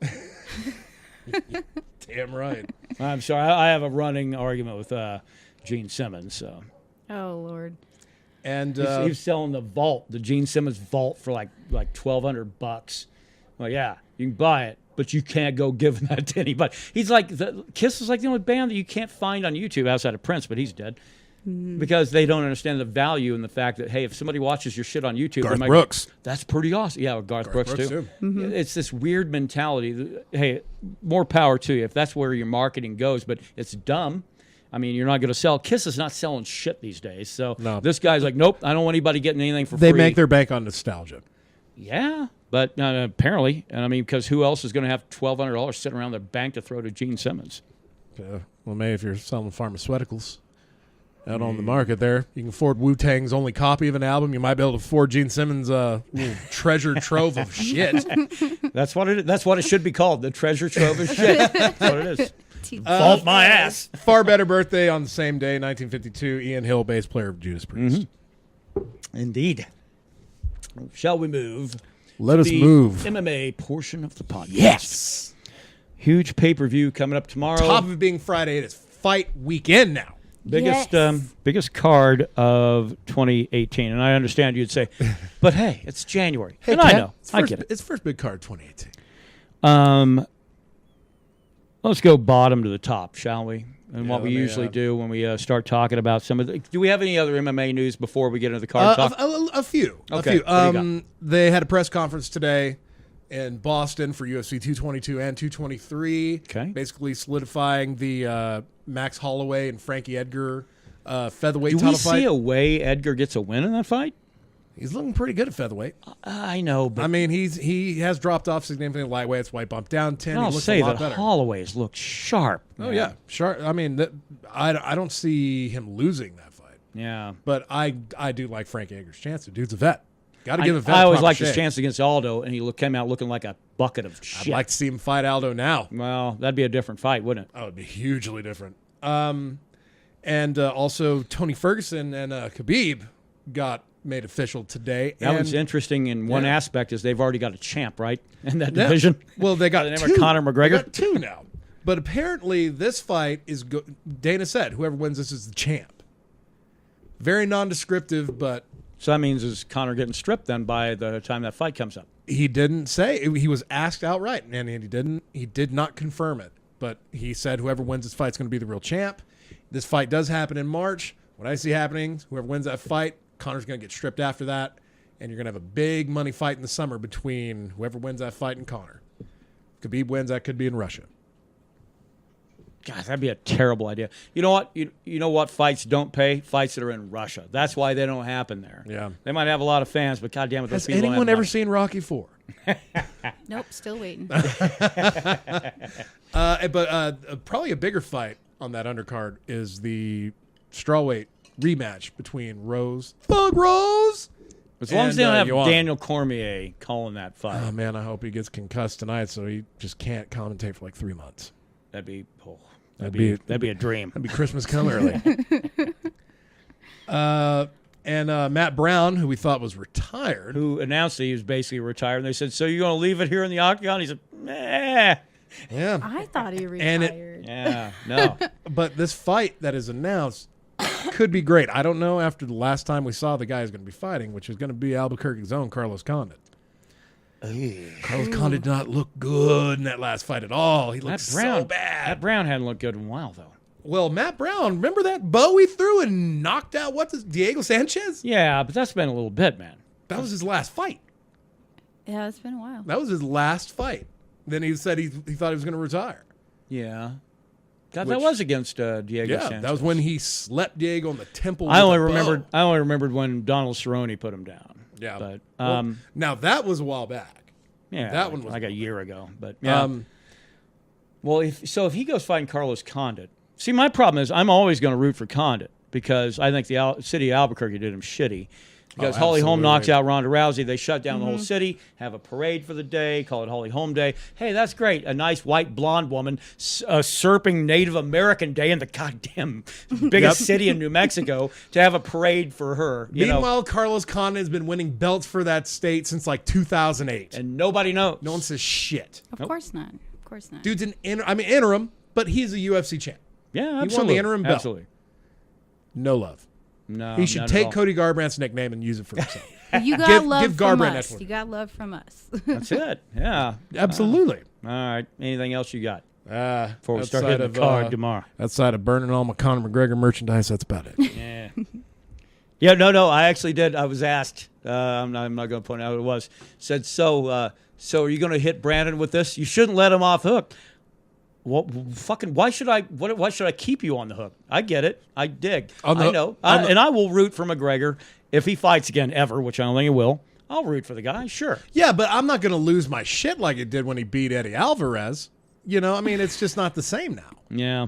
Speaker 1: Damn right.
Speaker 2: I'm sorry. I have a running argument with Gene Simmons. So.
Speaker 3: Oh, Lord.
Speaker 1: And
Speaker 2: He was selling the Gene Simmons vault for like $1,200. Well, yeah, you can buy it, but you can't go give that to anybody. He's like, Kiss is like the only band that you can't find on YouTube outside of Prince, but he's dead. because they don't understand the value in the fact that, hey, if somebody watches your shit on YouTube,
Speaker 1: Garth
Speaker 2: they might
Speaker 1: Brooks.
Speaker 2: go, that's pretty awesome. Yeah, Garth Brooks too. It's this weird mentality. Hey, more power to you if that's where your marketing goes, but it's dumb. I mean, you're not going to sell. Kiss is not selling shit these days. So this guy's like, nope, I don't want anybody getting anything for free.
Speaker 1: They make their bank on nostalgia.
Speaker 2: Yeah, but apparently, and I mean, because who else is going to have $1,200 sitting around their bank to throw to Gene Simmons?
Speaker 1: Well, maybe if you're selling pharmaceuticals out on the market there, you can afford Wu-Tang's only copy of an album. You might be able to afford Gene Simmons' little treasure trove of shit.
Speaker 2: That's what it should be called, the treasure trove of shit. That's what it is. Fault my ass.
Speaker 1: Far better birthday on the same day, 1952. Ian Hill, bass player of Judas Priest.
Speaker 2: Indeed. Shall we move?
Speaker 1: Let us
Speaker 2: the
Speaker 1: move.
Speaker 2: MMA portion of the podcast.
Speaker 1: Yes.
Speaker 2: Huge pay-per-view coming up tomorrow.
Speaker 1: Top of it being Friday, it is fight weekend now.
Speaker 2: Biggest card of 2018. And I understand you'd say, but hey, it's January.
Speaker 1: Hey,
Speaker 2: and
Speaker 1: Ken,
Speaker 2: I know. I get it.
Speaker 1: It's first big card 2018.
Speaker 2: Let's go bottom to the top, shall we? And what we
Speaker 1: let me,
Speaker 2: usually do when we start talking about some of the... Do we have any other MMA news before we get into the card talk?
Speaker 1: A few.
Speaker 2: Okay.
Speaker 1: A few. They had a press conference today in Boston for UFC 222 and 223.
Speaker 2: Okay.
Speaker 1: Basically solidifying the Max Holloway and Frankie Edgar featherweight
Speaker 2: Do
Speaker 1: title
Speaker 2: we
Speaker 1: fight.
Speaker 2: see a way Edgar gets a win in that fight?
Speaker 1: He's looking pretty good at featherweight.
Speaker 2: I know, but...
Speaker 1: I mean, he has dropped off significantly lightweight. It's white bump down 10.
Speaker 2: I'll
Speaker 1: he looks
Speaker 2: say
Speaker 1: a lot
Speaker 2: that
Speaker 1: better.
Speaker 2: Holloway's look sharp.
Speaker 1: Oh,
Speaker 2: man.
Speaker 1: yeah. Sharp. I mean, I don't see him losing that fight.
Speaker 2: Yeah.
Speaker 1: But I do like Frankie Edgar's chance. The dude's a vet. Got to give a vet
Speaker 2: I always
Speaker 1: proper
Speaker 2: liked his
Speaker 1: shake.
Speaker 2: chance against Aldo, and he came out looking like a bucket of shit.
Speaker 1: I'd like to see him fight Aldo now.
Speaker 2: Well, that'd be a different fight, wouldn't it?
Speaker 1: Oh, it'd be hugely different. And also Tony Ferguson and Khabib got made official today.
Speaker 2: That one's interesting in one aspect is they've already got a champ, right, in that division.
Speaker 1: Well, they got
Speaker 2: They
Speaker 1: two.
Speaker 2: Conor McGregor.
Speaker 1: They got two now. But apparently this fight is Dana said whoever wins this is the champ. Very nondescriptive, but...
Speaker 2: So that means is Conor getting stripped then by the time that fight comes up?
Speaker 1: He didn't say. He was asked outright, and he did not confirm it. But he said whoever wins this fight is going to be the real champ. This fight does happen in March. What I see happening, whoever wins that fight, Conor's going to get stripped after that, and you're going to have a big money fight in the summer between whoever wins that fight and Conor. If Khabib wins, that could be in Russia.
Speaker 2: God, that'd be a terrible idea. You know what? You know what fights don't pay? Fights that are in Russia. That's why they don't happen there.
Speaker 1: Yeah.
Speaker 2: They might have a lot of fans, but goddamn it, those
Speaker 1: Has
Speaker 2: people don't
Speaker 1: anyone
Speaker 2: have
Speaker 1: ever
Speaker 2: money.
Speaker 1: seen Rocky IV?
Speaker 3: Nope, still waiting.
Speaker 1: But probably a bigger fight on that undercard is the strawweight rematch between Thug Rose.
Speaker 2: As long as they don't have
Speaker 1: Joanna.
Speaker 2: Daniel Cormier calling that fight.
Speaker 1: Oh, man, I hope he gets concussed tonight so he just can't commentate for like 3 months.
Speaker 2: That'd be a dream.
Speaker 1: That'd be Christmas come early. And Matt Brown, who we thought was retired.
Speaker 2: Who announced that he was basically retired. And they said, so you're going to leave it here in the octagon? He said, meh.
Speaker 1: Yeah.
Speaker 3: I thought he
Speaker 1: And
Speaker 3: retired.
Speaker 2: Yeah, no.
Speaker 1: But this fight that is announced could be great. I don't know after the last time we saw the guy who's going to be fighting, which is going to be Albuquerque's own Carlos Condit. Carlos Condit did not look good in that last fight at all. He looked so bad.
Speaker 2: Matt Brown hadn't looked good in a while, though.
Speaker 1: Well, Matt Brown, remember that bow he threw and knocked out Diego Sanchez?
Speaker 2: Yeah, but that's been a little bit, man.
Speaker 1: That was his last fight.
Speaker 3: Yeah, it's been a while.
Speaker 1: That was his last fight. Then he said he thought he was going to retire.
Speaker 2: Yeah. God, that was against Diego Sanchez.
Speaker 1: Yeah, that was when he slept Diego on the temple.
Speaker 2: I only remembered when Donald Cerrone put him down.
Speaker 1: Yeah.
Speaker 2: But
Speaker 1: now that was a while back.
Speaker 2: yeah,
Speaker 1: that one was
Speaker 2: like a year ago. But yeah. Well, if he goes fighting Carlos Condit, see, my problem is I'm always going to root for Condit because I think the city of Albuquerque did him shitty. Because Holly Holm knocks out Ronda Rousey, they shut down the whole city, have a parade for the day, call it Holly Holm Day. Hey, that's great. A nice white blonde woman usurping Native American Day in the goddamn biggest city in New Mexico to have a parade for her.
Speaker 1: Meanwhile, Carlos Condit has been winning belts for that state since like 2008.
Speaker 2: And nobody knows.
Speaker 1: No one says shit.
Speaker 3: Of course not. Of course not.
Speaker 1: Dude's an interim, but he's a UFC champ.
Speaker 2: Yeah, absolutely.
Speaker 1: He won the interim belt.
Speaker 2: Absolutely.
Speaker 1: No love.
Speaker 2: No,
Speaker 1: he should take Cody Garbrandt's nickname and use it for himself.
Speaker 3: You got love
Speaker 1: give
Speaker 3: from
Speaker 1: Garbrandt
Speaker 3: us. You got love from us.
Speaker 2: That's it. Yeah.
Speaker 1: Absolutely.
Speaker 2: All right. Anything else you got? Before we start hitting the card tomorrow.
Speaker 1: Outside of burning all my Conor McGregor merchandise, that's about it.
Speaker 2: Yeah. Yeah, no, I actually did. I was asked. I'm not going to point out who it was. Said, so are you going to hit Brandon with this? You shouldn't let him off hook. Well, why should I keep you on the hook? I get it. I dig. I know. And I will root for McGregor if he fights again ever, which I don't think he will. I'll root for the guy, sure.
Speaker 1: Yeah, but I'm not going to lose my shit like it did when he beat Eddie Alvarez. You know, I mean, it's just not the same now.
Speaker 2: Yeah.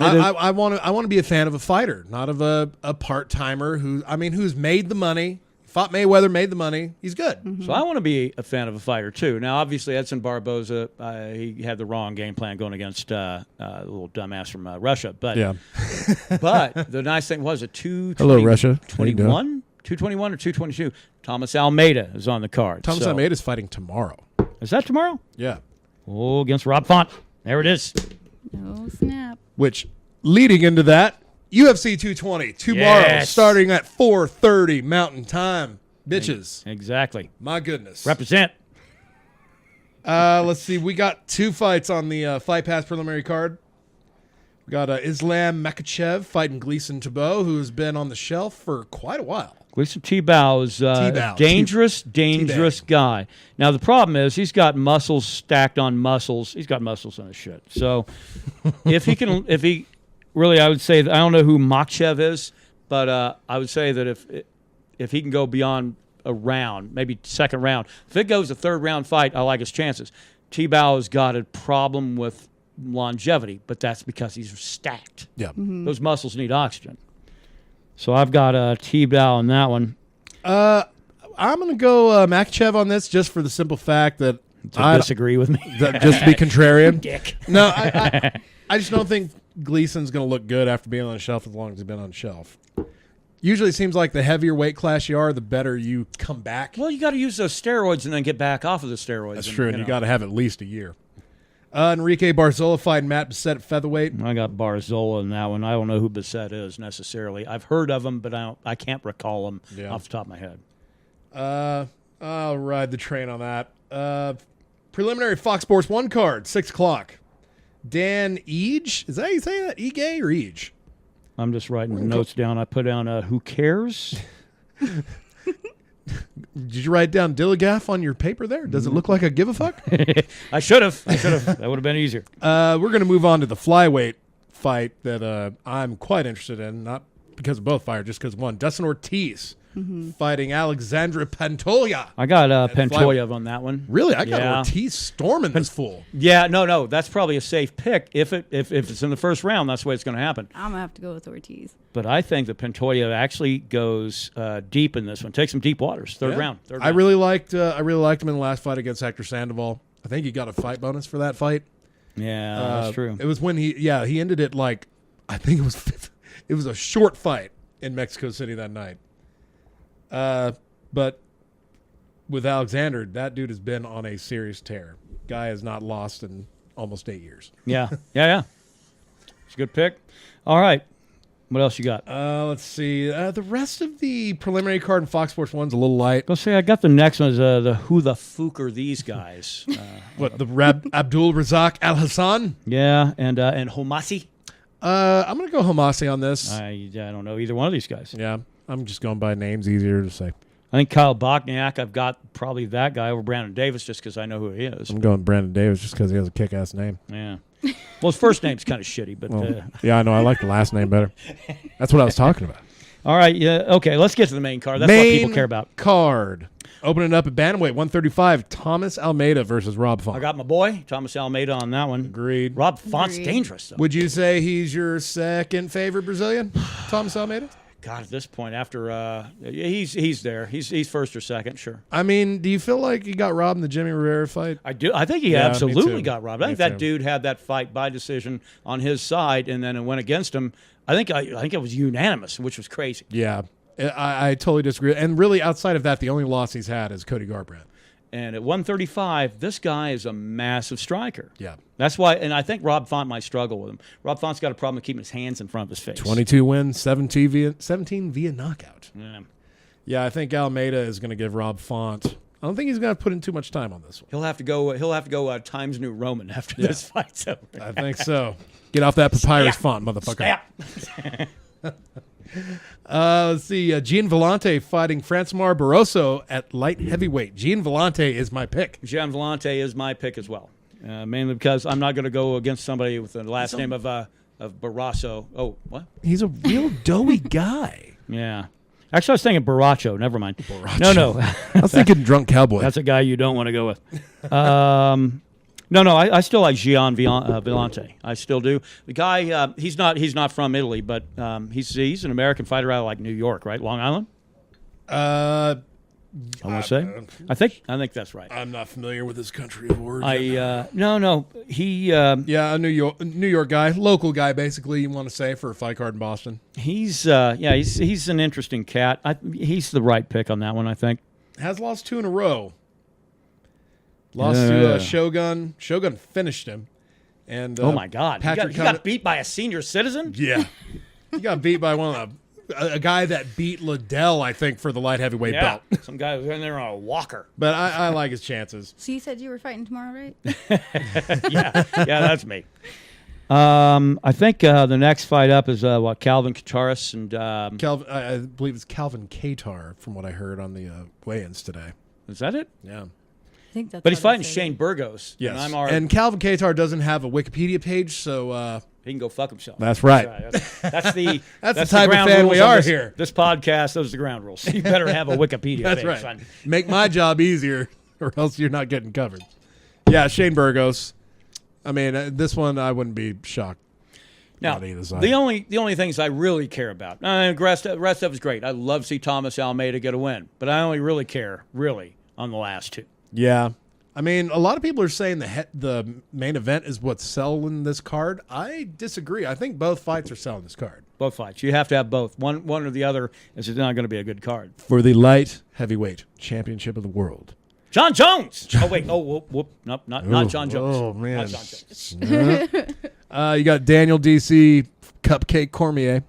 Speaker 1: I want to be a fan of a fighter, not of a part-timer who's made the money, fought Mayweather, made the money. He's good.
Speaker 2: Mm-hmm. So I want to be a fan of a fighter, too. Now, obviously, Edson Barboza, he had the wrong game plan going against the little dumbass from Russia. But
Speaker 1: yeah.
Speaker 2: But the nice thing was at 221,
Speaker 1: Hello, Russia.
Speaker 2: 221 or 222, Thomas Almeida is on the card.
Speaker 1: Thomas Almeida is fighting tomorrow.
Speaker 2: Is that tomorrow?
Speaker 1: Yeah.
Speaker 2: Oh, against Rob Font. There it is.
Speaker 3: Oh, snap.
Speaker 1: Which, leading into that, UFC 220 tomorrow, starting at 4:30 Mountain Time. Bitches.
Speaker 2: Exactly.
Speaker 1: My goodness.
Speaker 2: Represent.
Speaker 1: Let's see. We got 2 fights on the Fight Pass preliminary card. We got Islam Makhachev fighting Gleison Tibau, who's been on the shelf for quite a while.
Speaker 2: Gleison Tibau is a dangerous guy. Now, the problem is he's got muscles stacked on muscles. He's got muscles on his shit. So if he really, I would say, I don't know who Makhachev is, but I would say that if he can go beyond a round, maybe second round, if it goes a third round fight, I like his chances. Tibau has got a problem with longevity, but that's because he's stacked.
Speaker 1: Yeah.
Speaker 3: Mm-hmm.
Speaker 2: Those muscles need oxygen. So I've got Tibau on that one.
Speaker 1: I'm going to go Makhachev on this just for the simple fact that
Speaker 2: I disagree with me.
Speaker 1: Just to be contrarian.
Speaker 2: Dick.
Speaker 1: No, I just don't think Gleason's going to look good after being on the shelf as long as he's been on the shelf. Usually it seems like the heavier weight class you are, the better you come back.
Speaker 2: Well, you got to use those steroids and then get back off of the steroids.
Speaker 1: That's true, and you got to have at least a year. Enrique Barzola fighting Matt Bissett at featherweight.
Speaker 2: I got Barzola in that one. I don't know who Bissett is necessarily. I've heard of him, but I can't recall him off the top of my head.
Speaker 1: I'll ride the train on that. Preliminary Fox Sports 1 card, 6 o'clock. Dan Ige? Is that how you say that? Ige or Ige?
Speaker 2: I'm just writing the notes down. I put down who cares?
Speaker 1: Did you write down Dilligaff on your paper there? Does it look like a give a fuck?
Speaker 2: I should have. That would have been easier.
Speaker 1: We're going to move on to the flyweight fight that I'm quite interested in, not because of both fighters, just because one. Dustin Ortiz fighting Alexandra Pantoja.
Speaker 2: I got Pantoja on that one.
Speaker 1: Really? I got Ortiz storming this fool.
Speaker 2: Yeah, no. That's probably a safe pick. If it's in the first round, that's the way it's going to happen.
Speaker 3: I'm going to have to go with Ortiz.
Speaker 2: But I think that Pantoja actually goes deep in this one. Take some deep waters. Third round.
Speaker 1: I really liked him in the last fight against Hector Sandoval. I think he got a fight bonus for that fight.
Speaker 2: Yeah, that's true.
Speaker 1: It was when he ended it like, I think it was a short fight in Mexico City that night. But with Alexander, that dude has been on a serious tear. Guy has not lost in almost 8 years.
Speaker 2: Yeah. It's a good pick. All right. What else you got?
Speaker 1: Let's see. The rest of the preliminary card in Fox Sports 1's a little light.
Speaker 2: Go say I got the next one is the who the fuck are these guys?
Speaker 1: Abdul Razak Al Hassan?
Speaker 2: Yeah, and Homasi.
Speaker 1: I'm gonna go Homasi on this.
Speaker 2: I don't know either one of these guys.
Speaker 1: Yeah, I'm just going by names, easier to say.
Speaker 2: I think Kyle Bochniak. I've got probably that guy over Brandon Davis just because I know who he is.
Speaker 1: I'm going Brandon Davis just because he has a kick-ass name.
Speaker 2: Yeah. Well, his first name's kind of shitty, but
Speaker 1: yeah, I know. I like the last name better. That's what I was talking about.
Speaker 2: All right. Yeah. Okay. Let's get to the main card. That's what people care about.
Speaker 1: Card. Opening up at bantamweight 135. Thomas Almeida versus Rob Font.
Speaker 2: I got my boy Thomas Almeida on that one.
Speaker 1: Agreed.
Speaker 2: Rob Font's dangerous, though.
Speaker 1: Would you say he's your second favorite Brazilian, Thomas Almeida?
Speaker 2: God, at this point, after he's there. He's first or second, sure.
Speaker 1: I mean, do you feel like he got robbed in the Jimmy Rivera fight?
Speaker 2: I do. I think he absolutely got robbed. I think that dude had that fight by decision on his side, and then it went against him. I think it was unanimous, which was crazy.
Speaker 1: Yeah, I totally disagree. And really, outside of that, the only loss he's had is Cody Garbrandt.
Speaker 2: And at 135, this guy is a massive striker.
Speaker 1: Yeah.
Speaker 2: That's why, and I think Rob Font might struggle with him. Rob Font's got a problem with keeping his hands in front of his face.
Speaker 1: 22 wins, 17 via knockout.
Speaker 2: Yeah.
Speaker 1: Yeah, I think Almeida is going to give Rob Font I don't think he's going to put in too much time on this one.
Speaker 2: He'll have to go Times New Roman after this fight's over.
Speaker 1: I think so. Get off that papyrus font, motherfucker. Let's see. Gian Vellante fighting Francimar Barroso at light heavyweight. Gian Vellante is my pick.
Speaker 2: Gian Vellante is my pick as well, mainly because I'm not going to go against somebody with the last name of Barroso. Oh, what?
Speaker 1: He's a real doughy guy.
Speaker 2: Yeah. Actually, I was thinking Baracho. Never mind.
Speaker 1: Baracho.
Speaker 2: No.
Speaker 1: I was thinking drunk cowboy.
Speaker 2: That's a guy you don't want to go with. No, I still like Gian Vellante. I still do. The guy, he's not from Italy, but he's an American fighter out of like New York, right? Long Island. I want to say. I think that's right.
Speaker 1: I'm not familiar with his country of origin.
Speaker 2: No. He.
Speaker 1: Yeah, a New York guy, local guy, basically. You want to say for a fight card in Boston?
Speaker 2: He's an interesting cat. He's the right pick on that one, I think.
Speaker 1: Has lost 2 in a row. Lost to Shogun. Shogun finished him. And
Speaker 2: oh my God,
Speaker 1: Patrick
Speaker 2: he got beat by a senior citizen.
Speaker 1: Yeah, he got beat by a guy that beat Liddell, I think, for the light heavyweight belt.
Speaker 2: Some guy was in there on a walker.
Speaker 1: But I like his chances.
Speaker 3: So you said you were fighting tomorrow, right?
Speaker 2: yeah, that's me. I think the next fight up is Calvin Kataris and
Speaker 1: I believe it's Calvin Katar, from what I heard on the weigh-ins today.
Speaker 2: Is that it?
Speaker 1: Yeah.
Speaker 3: I think that's.
Speaker 2: But he's fighting Shane Burgos.
Speaker 1: Yes. And Calvin Katar doesn't have a Wikipedia page, so
Speaker 2: he can go fuck himself.
Speaker 1: That's right.
Speaker 2: That's the
Speaker 1: type of fan we are here.
Speaker 2: This podcast, those are the ground rules. You better have a Wikipedia
Speaker 1: That's
Speaker 2: page.
Speaker 1: Right.
Speaker 2: Son.
Speaker 1: Make my job easier, or else you're not getting covered. Yeah, Shane Burgos. I mean, this one I wouldn't be shocked.
Speaker 2: Now, the only things I really care about, the rest of it is great. I love to see Thomas Almeida get a win, but I only really care, on the last 2.
Speaker 1: Yeah. I mean, a lot of people are saying the main event is what's selling this card. I disagree. I think both fights are selling this card.
Speaker 2: Both fights. You have to have both. One or the other is not going to be a good card.
Speaker 1: For the light heavyweight championship of the world.
Speaker 2: John Jones! Oh, wait. Oh, whoop. Nope, not John Jones.
Speaker 1: Oh, man.
Speaker 2: Not John Jones.
Speaker 1: You got Daniel D.C., Cupcake Cormier.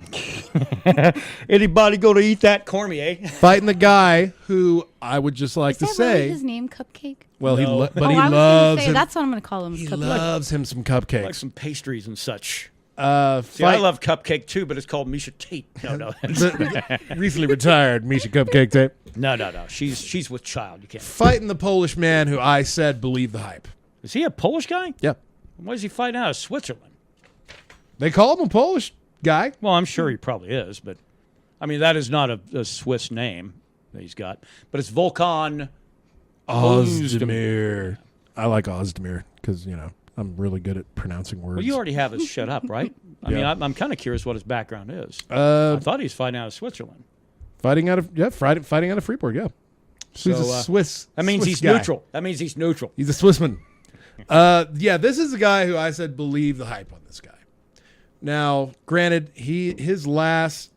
Speaker 2: Anybody go to eat that Cormier?
Speaker 1: Fighting the guy who I would just like to
Speaker 3: Is that
Speaker 1: say.
Speaker 3: really his name, Cupcake?
Speaker 1: Well,
Speaker 2: No.
Speaker 1: he
Speaker 3: I
Speaker 1: loves him.
Speaker 3: that's what I'm going to call him.
Speaker 1: He
Speaker 3: Cupcake.
Speaker 1: loves him some cupcakes.
Speaker 2: Like some pastries and such. See,
Speaker 1: I
Speaker 2: love Cupcake too, but it's called Misha Tate. No.
Speaker 1: recently retired Misha Cupcake Tape.
Speaker 2: No. She's with child. You can't.
Speaker 1: Fighting the Polish man who I said believe the hype.
Speaker 2: Is he a Polish guy?
Speaker 1: Yeah.
Speaker 2: Why is he fighting out of Switzerland?
Speaker 1: They call him a Polish guy.
Speaker 2: Well, I'm sure he probably is, but I mean that is not a Swiss name that he's got. But it's Volkan
Speaker 1: Ozdemir. I like Ozdemir because, I'm really good at pronouncing words.
Speaker 2: Well, you already have his shut up, right? I mean,
Speaker 1: Yeah.
Speaker 2: I'm kind of curious what his background is. I thought he's fighting out of Switzerland.
Speaker 1: Fighting out of Freeport, yeah. So he's a Swiss.
Speaker 2: That means
Speaker 1: Swiss
Speaker 2: he's
Speaker 1: guy.
Speaker 2: neutral. That means he's neutral.
Speaker 1: He's a Swissman. Yeah, this is a guy who I said believe the hype on this guy. Now, granted, his last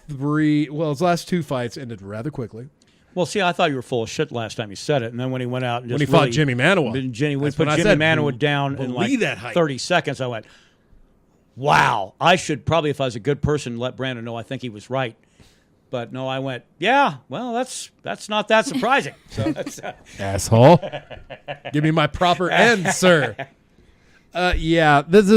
Speaker 1: 2 fights ended rather quickly.
Speaker 2: Well, see, I thought you were full of shit last time you said it, and then when he went out and
Speaker 1: When
Speaker 2: just
Speaker 1: he fought
Speaker 2: really-
Speaker 1: Jimmy Manuwa.
Speaker 2: when Jimmy
Speaker 1: That's
Speaker 2: put
Speaker 1: when I
Speaker 2: Jimmy
Speaker 1: said,
Speaker 2: Manuwa down in like
Speaker 1: believe that hype.
Speaker 2: 30 seconds, I went, wow, I should probably, if I was a good person, let Brandon know I think he was right. But no, I went, yeah, well, that's not that surprising. So that's,
Speaker 1: Asshole. Give me my proper end, sir. Yeah, this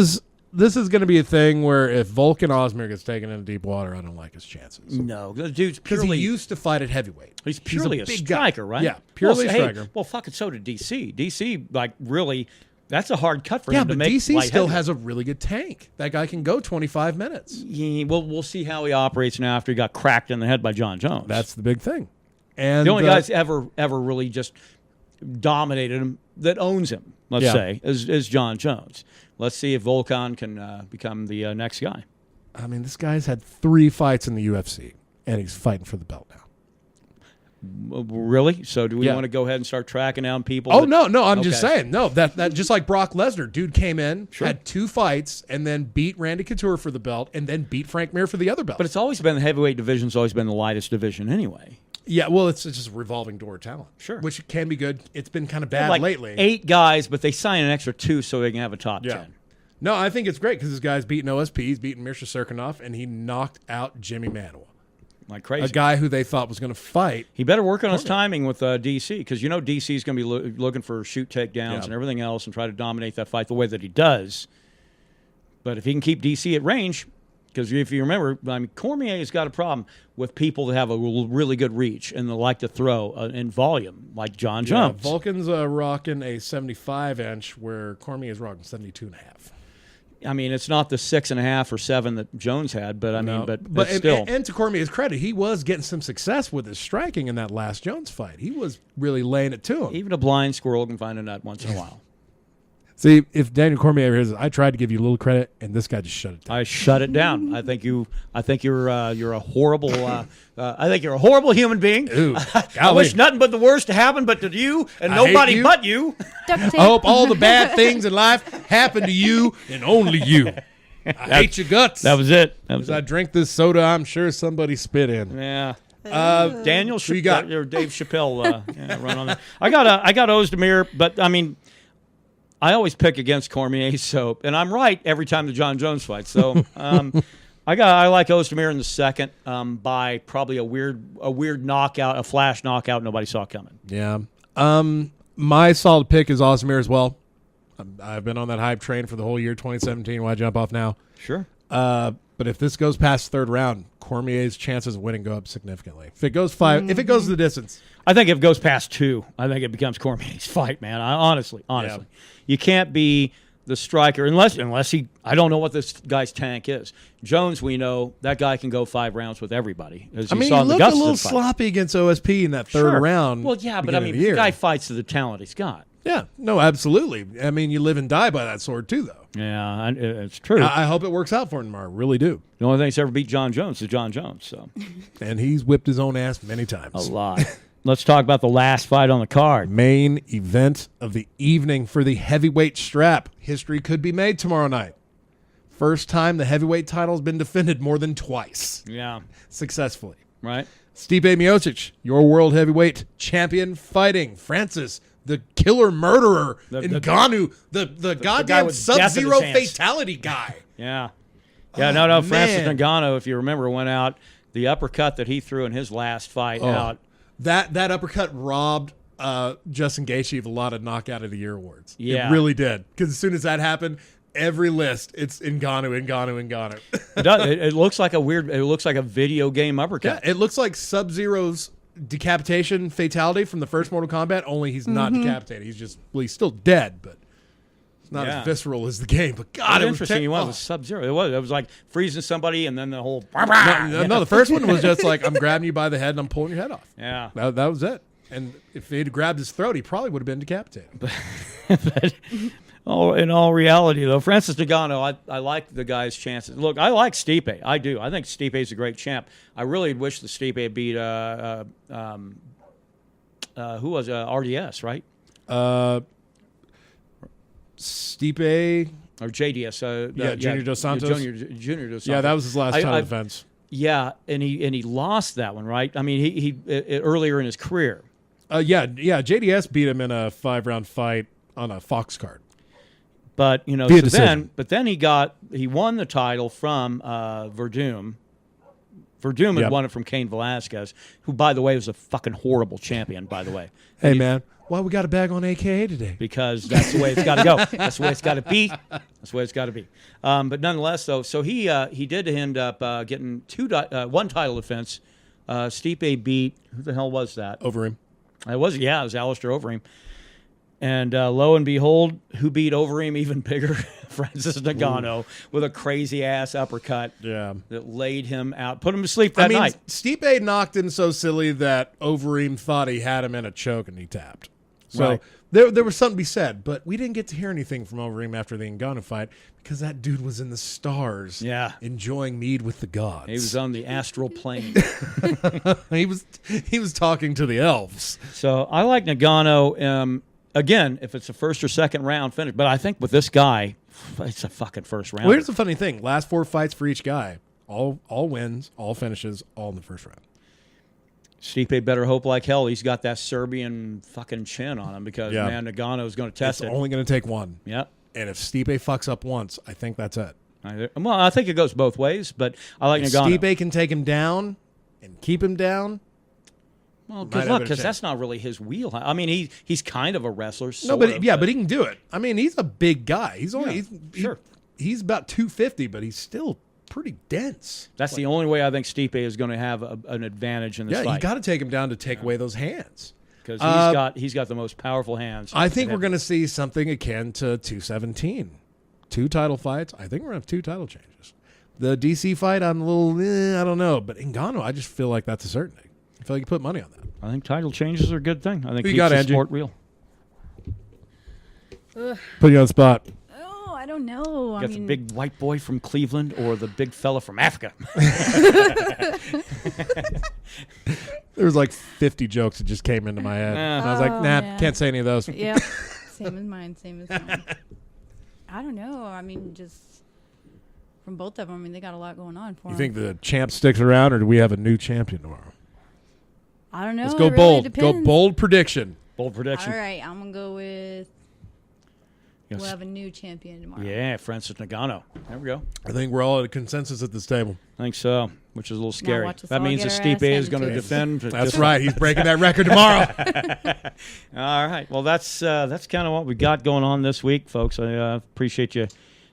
Speaker 1: is going to be a thing where if Volkan Ozdemir gets taken into deep water, I don't like his chances.
Speaker 2: no, the dude's
Speaker 1: Because
Speaker 2: purely
Speaker 1: he used to fight at heavyweight.
Speaker 2: He's purely a
Speaker 1: big
Speaker 2: striker,
Speaker 1: guy.
Speaker 2: right?
Speaker 1: Yeah, purely
Speaker 2: well,
Speaker 1: a striker.
Speaker 2: Well, fucking so did DC. DC, like, really, that's a hard cut for
Speaker 1: Yeah,
Speaker 2: him to
Speaker 1: but
Speaker 2: make.
Speaker 1: DC
Speaker 2: light
Speaker 1: still
Speaker 2: heavyweight.
Speaker 1: has a really good tank. That guy can go 25 minutes.
Speaker 2: Yeah, well, we'll see how he operates now after he got cracked in the head by John Jones.
Speaker 1: That's the big thing. And
Speaker 2: the only guys ever really just dominated him that owns him. Let's say is John Jones. Let's see if Volkan can become the next guy.
Speaker 1: I mean, this guy's had 3 fights in the UFC, and he's fighting for the belt now.
Speaker 2: Really? So do we
Speaker 1: Yeah.
Speaker 2: want to go ahead and start tracking down people?
Speaker 1: Oh,
Speaker 2: that-
Speaker 1: no, I'm just
Speaker 2: Okay.
Speaker 1: saying. No, that just like Brock Lesnar. Dude came in,
Speaker 2: Sure.
Speaker 1: had 2 fights, and then beat Randy Couture for the belt, and then beat Frank Mir for the other belt.
Speaker 2: But it's always been the heavyweight division's always been the lightest division anyway.
Speaker 1: Yeah, well, it's just a revolving door talent.
Speaker 2: Sure.
Speaker 1: Which can be good. It's been kind of bad
Speaker 2: Like
Speaker 1: lately.
Speaker 2: 8 guys, but they sign an extra 2 so they can have a top 10.
Speaker 1: No, I think it's great because this guy's beaten OSP, he's beaten Mirsha Serkinov, and he knocked out Jimmy Manuwa.
Speaker 2: like crazy.
Speaker 1: A guy who they thought was going to fight.
Speaker 2: He better work on his timing with DC, because DC is going to be looking for shoot takedowns and everything else and try to dominate that fight the way that he does. But if he can keep DC at range, because if you remember, I mean, Cormier's got a problem with people that have a really good reach and they like to throw in volume, like John Jones.
Speaker 1: Vulcan's rocking a 75-inch, where Cormier's rocking 72.5.
Speaker 2: I mean, it's not the 6.5 or 7 that Jones had, but I mean, but still.
Speaker 1: And to Cormier's credit, he was getting some success with his striking in that last Jones fight. He was really laying it to him.
Speaker 2: Even a blind squirrel can find a nut once in a while.
Speaker 1: See, if Daniel Cormier ever hears it, I tried to give you a little credit, and this guy just shut it down.
Speaker 2: I shut it down. I think you're a horrible. I think you're a horrible human being.
Speaker 1: Ooh,
Speaker 2: I wish nothing but the worst to happen, but to you and nobody but you.
Speaker 3: Duct tape.
Speaker 1: I hope all the bad things in life happen to you and only you. I hate your guts.
Speaker 2: That was it.
Speaker 1: As I drink this soda, I'm sure somebody spit in.
Speaker 2: Yeah. Daniel,
Speaker 1: you got?
Speaker 2: or Dave Chappelle run on that. I got Ozdemir, but I mean, I always pick against Cormier, and I'm right every time the John Jones fight. So I like Ozdemir in the second by probably a weird knockout, a flash knockout nobody saw coming.
Speaker 1: Yeah. My solid pick is Ozdemir as well. I've been on that hype train for the whole year 2017. Why jump off now?
Speaker 2: Sure.
Speaker 1: But if this goes past the third round, Cormier's chances of winning go up significantly. If it goes if it goes the distance.
Speaker 2: I think if it goes past 2, I think it becomes Cormier's fight, man. Honestly.
Speaker 1: Yeah.
Speaker 2: You can't be the striker unless he. I don't know what this guy's tank is. Jones, we know that guy can go 5 rounds with everybody. As
Speaker 1: I mean,
Speaker 2: saw
Speaker 1: he
Speaker 2: in the
Speaker 1: looked a
Speaker 2: Gustafsson
Speaker 1: little
Speaker 2: fight.
Speaker 1: sloppy against OSP in that third round.
Speaker 2: Well, yeah, but I mean, the guy fights to the talent he's got.
Speaker 1: Yeah, no, absolutely. I mean, you live and die by that sword too, though.
Speaker 2: Yeah, it's true.
Speaker 1: I hope it works out for him tomorrow. Really do.
Speaker 2: The only thing that's ever beat John Jones is John Jones. So,
Speaker 1: and he's whipped his own ass many times.
Speaker 2: A lot. Let's talk about the last fight on the card.
Speaker 1: Main event of the evening for the heavyweight strap. History could be made tomorrow night. First time the heavyweight title has been defended more than twice.
Speaker 2: Yeah.
Speaker 1: Successfully.
Speaker 2: Right.
Speaker 1: Stipe Miocic, your world heavyweight champion, fighting Francis, the killer murderer, Ngannou, the goddamn Sub-Zero fatality guy.
Speaker 2: Yeah. Yeah, no.
Speaker 1: Man.
Speaker 2: Francis Ngannou, if you remember, went out. The uppercut that he threw in his last fight out.
Speaker 1: That uppercut robbed Justin Gaethje of a lot of Knockout of the Year awards.
Speaker 2: Yeah.
Speaker 1: It really did. Because as soon as that happened, every list, it's Ngannou.
Speaker 2: It looks like it looks like a video game uppercut.
Speaker 1: Yeah, it looks like Sub-Zero's decapitation fatality from the first Mortal Kombat, only he's not decapitated. He's still dead, but it's not as visceral as the game. But God, it was
Speaker 2: interesting. He went with Sub-Zero. It was like freezing somebody and then the whole.
Speaker 1: No, the first one was just like, I'm grabbing you by the head and I'm pulling your head off.
Speaker 2: Yeah,
Speaker 1: that was it. And if he'd grabbed his throat, he probably would have been decapitated.
Speaker 2: But in all reality, though, Francis Ngannou, I like the guy's chances. Look, I like Stipe. I do. I think Stipe's a great champ. I really wish the Stipe beat who was RDS, right?
Speaker 1: Stipe
Speaker 2: or JDS.
Speaker 1: Junior Dos Santos.
Speaker 2: Junior Dos Santos.
Speaker 1: Yeah, that was his last title defense.
Speaker 2: Yeah, and he lost that one, right? I mean, he earlier in his career.
Speaker 1: JDS beat him in a 5-round fight on a Fox card.
Speaker 2: But then he won the title from Verdum. Verdum had won it from Cain Velasquez, who, by the way, was a fucking horrible champion, by the way.
Speaker 1: Hey, man, why we got a bag on AKA today?
Speaker 2: Because that's the way it's got to go. That's the way it's got to be. That's the way it's got to be. But nonetheless, though, so he did end up getting one title defense. Stipe beat, who the hell was that?
Speaker 1: Overeem.
Speaker 2: It was Alistair Overeem. And lo and behold, who beat Overeem even bigger? Francis Ngannou with a crazy-ass uppercut that laid him out, put him to sleep that night.
Speaker 1: Stipe knocked him so silly that Overeem thought he had him in a choke and he tapped. So there was something to be said, but we didn't get to hear anything from Overeem after the Ngannou fight because that dude was in the stars enjoying Mead with the gods.
Speaker 2: He was on the astral plane.
Speaker 1: He was talking to the elves.
Speaker 2: So I like Ngannou. Again, if it's a first or second round finish, but I think with this guy, it's a fucking first round.
Speaker 1: Well, here's the funny thing: last 4 fights for each guy, all wins, all finishes, all in the first round.
Speaker 2: Stipe better hope like hell he's got that Serbian fucking chin on him because man, Ngannou is going to test it.
Speaker 1: It's only going to take one.
Speaker 2: Yep.
Speaker 1: And if Stipe fucks up once, I think that's it.
Speaker 2: Well, I think it goes both ways, but I like Ngannou.
Speaker 1: Stipe can take him down and keep him down.
Speaker 2: Well,
Speaker 1: Might
Speaker 2: good
Speaker 1: have
Speaker 2: luck,
Speaker 1: a
Speaker 2: because
Speaker 1: chance.
Speaker 2: that's not really his wheelhouse. I mean, he's kind of a wrestler.
Speaker 1: No,
Speaker 2: Sort
Speaker 1: but
Speaker 2: of,
Speaker 1: but he can do it. I mean, he's a big guy. He's only
Speaker 2: Sure.
Speaker 1: he's about 250, but he's still pretty dense.
Speaker 2: that's the only way I think Stipe is going to have an advantage in this
Speaker 1: Yeah,
Speaker 2: fight.
Speaker 1: you got to take him down to take away those hands.
Speaker 2: Because he's got the most powerful hands.
Speaker 1: I think we're going to see something akin to 217. 2 title fights. I think we're going to have 2 title changes. The DC fight, I'm a little, I don't know. But Ngannou, I just feel like that's a certainty. I feel like you put money on that.
Speaker 2: I think title changes are a good thing. I think
Speaker 1: Who you
Speaker 2: keeps
Speaker 1: got,
Speaker 2: the
Speaker 1: Angie?
Speaker 2: sport real.
Speaker 1: Put you on the spot.
Speaker 3: Oh, I don't know.
Speaker 2: You got the big white boy from Cleveland or the big fella from Africa.
Speaker 1: There was like 50 jokes that just came into my head. And I was like,
Speaker 3: Oh,
Speaker 1: nah,
Speaker 3: yeah.
Speaker 1: can't say any of those.
Speaker 3: Yep. Same as mine. I don't know. I mean, just from both of them, I mean, they got a lot going on for
Speaker 1: You
Speaker 3: them.
Speaker 1: think the champ sticks around, or do we have a new champion tomorrow?
Speaker 3: I don't know.
Speaker 1: Let's
Speaker 3: It
Speaker 1: go
Speaker 3: really
Speaker 1: bold.
Speaker 3: depends.
Speaker 1: Go bold prediction.
Speaker 2: Bold prediction.
Speaker 3: All right, I'm gonna go with.
Speaker 2: Yes.
Speaker 3: We'll have a new champion tomorrow.
Speaker 2: Yeah, Francis Ngannou. There we go.
Speaker 1: I think we're all at a consensus at this table.
Speaker 2: I think so, which is a little scary.
Speaker 3: watch us
Speaker 2: That
Speaker 3: all
Speaker 2: means that
Speaker 3: get our ass
Speaker 2: Stipe is
Speaker 3: handed
Speaker 2: going to
Speaker 3: to us.
Speaker 2: defend.
Speaker 1: That's right. He's breaking that record tomorrow.
Speaker 2: All right. Well, that's kind of what we got going on this week, folks. I appreciate you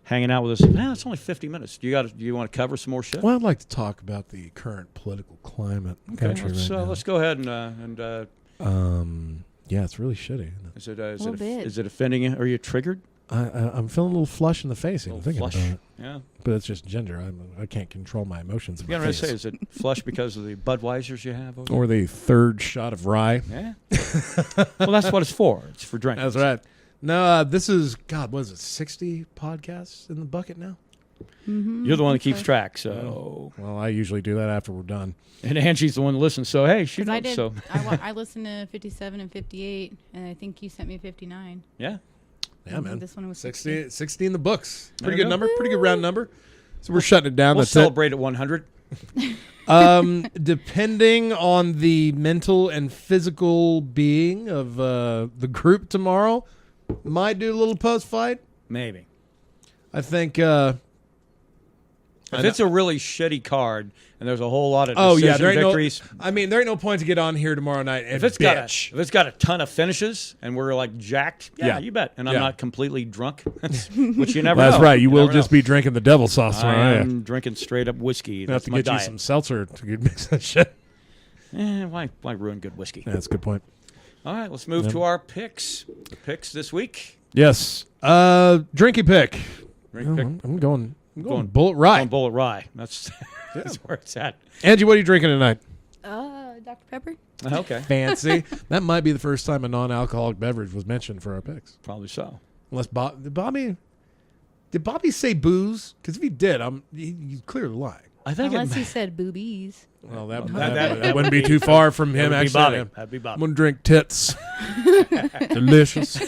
Speaker 2: hanging out with us. Man, it's only 50 minutes. Do you want to cover some more shit?
Speaker 1: Well, I'd like to talk about the current political climate in the country right now.
Speaker 2: Let's go ahead and
Speaker 1: Yeah, it's really shitty. Isn't it?
Speaker 3: Little bit.
Speaker 2: is it offending you? Are you triggered?
Speaker 1: I'm feeling a little flush in the face even thinking
Speaker 2: Flush.
Speaker 1: about it.
Speaker 2: Yeah.
Speaker 1: But it's just ginger. I can't control my emotions. In
Speaker 2: You
Speaker 1: my
Speaker 2: know what I
Speaker 1: face.
Speaker 2: say? Is it flush because of the Budweisers you have over
Speaker 1: Or the 3rd shot of rye.
Speaker 2: there? Yeah. Well, that's what it's for. It's for drinking.
Speaker 1: That's right. No, this is, God, what is it, 60 podcasts in the bucket now?
Speaker 2: You're the one that keeps track, so.
Speaker 1: Well, I usually do that after we're done.
Speaker 2: And Angie's the one that listens, so hey, she
Speaker 3: 'Cause
Speaker 2: knows.
Speaker 3: I did.
Speaker 2: So
Speaker 3: I listened to 57 and 58, and I think you sent me 59.
Speaker 2: yeah.
Speaker 1: Yeah, man.
Speaker 3: This one was
Speaker 1: 60 in the books.
Speaker 2: There
Speaker 1: Pretty
Speaker 2: you
Speaker 1: good
Speaker 2: go.
Speaker 1: number. Pretty good round number. So we're shutting it down.
Speaker 2: We'll
Speaker 1: That's
Speaker 2: celebrate at 100.
Speaker 1: it. Depending on the mental and physical being of the group tomorrow, might do a little post fight.
Speaker 2: Maybe.
Speaker 1: I think.
Speaker 2: If it's a really shitty card and there's a whole lot of
Speaker 1: Oh
Speaker 2: decision
Speaker 1: yeah, there ain't
Speaker 2: victories.
Speaker 1: no. I mean, there ain't no point to get on here tomorrow night and
Speaker 2: If it's
Speaker 1: bitch.
Speaker 2: got a ton of finishes and we're like jacked, yeah,
Speaker 1: Yeah.
Speaker 2: you bet. And I'm
Speaker 1: Yeah.
Speaker 2: not completely drunk, which you never
Speaker 1: That's
Speaker 2: know.
Speaker 1: right. You will
Speaker 2: never
Speaker 1: just
Speaker 2: know.
Speaker 1: be drinking the devil sauce
Speaker 2: I
Speaker 1: tomorrow. Yeah.
Speaker 2: am drinking straight up whiskey.
Speaker 1: Have
Speaker 2: That's
Speaker 1: to
Speaker 2: my
Speaker 1: get
Speaker 2: diet.
Speaker 1: you some seltzer to mix that shit.
Speaker 2: Why ruin good whiskey?
Speaker 1: Yeah, that's a good point.
Speaker 2: All right, let's move to our picks. The picks this week.
Speaker 1: Yes. Drinky pick.
Speaker 2: Drink pick.
Speaker 1: I'm going
Speaker 2: Going-
Speaker 1: bullet rye.
Speaker 2: On Bullet Rye. That's that's where it's at.
Speaker 1: Angie, what are you drinking tonight?
Speaker 3: Dr. Pepper.
Speaker 2: Okay,
Speaker 1: Fancy. That might be the first time a non-alcoholic beverage was mentioned for our picks.
Speaker 2: probably so.
Speaker 1: Unless did Bobby say booze? Because if he did, he's clearly lying.
Speaker 2: I think
Speaker 3: Unless he said boobies.
Speaker 1: Well,
Speaker 2: that
Speaker 1: that wouldn't be too far from him.
Speaker 2: That'd be
Speaker 1: Actually,
Speaker 2: Bobby. That'd be
Speaker 1: I'm
Speaker 2: Bobby.
Speaker 1: gonna drink tits. Delicious.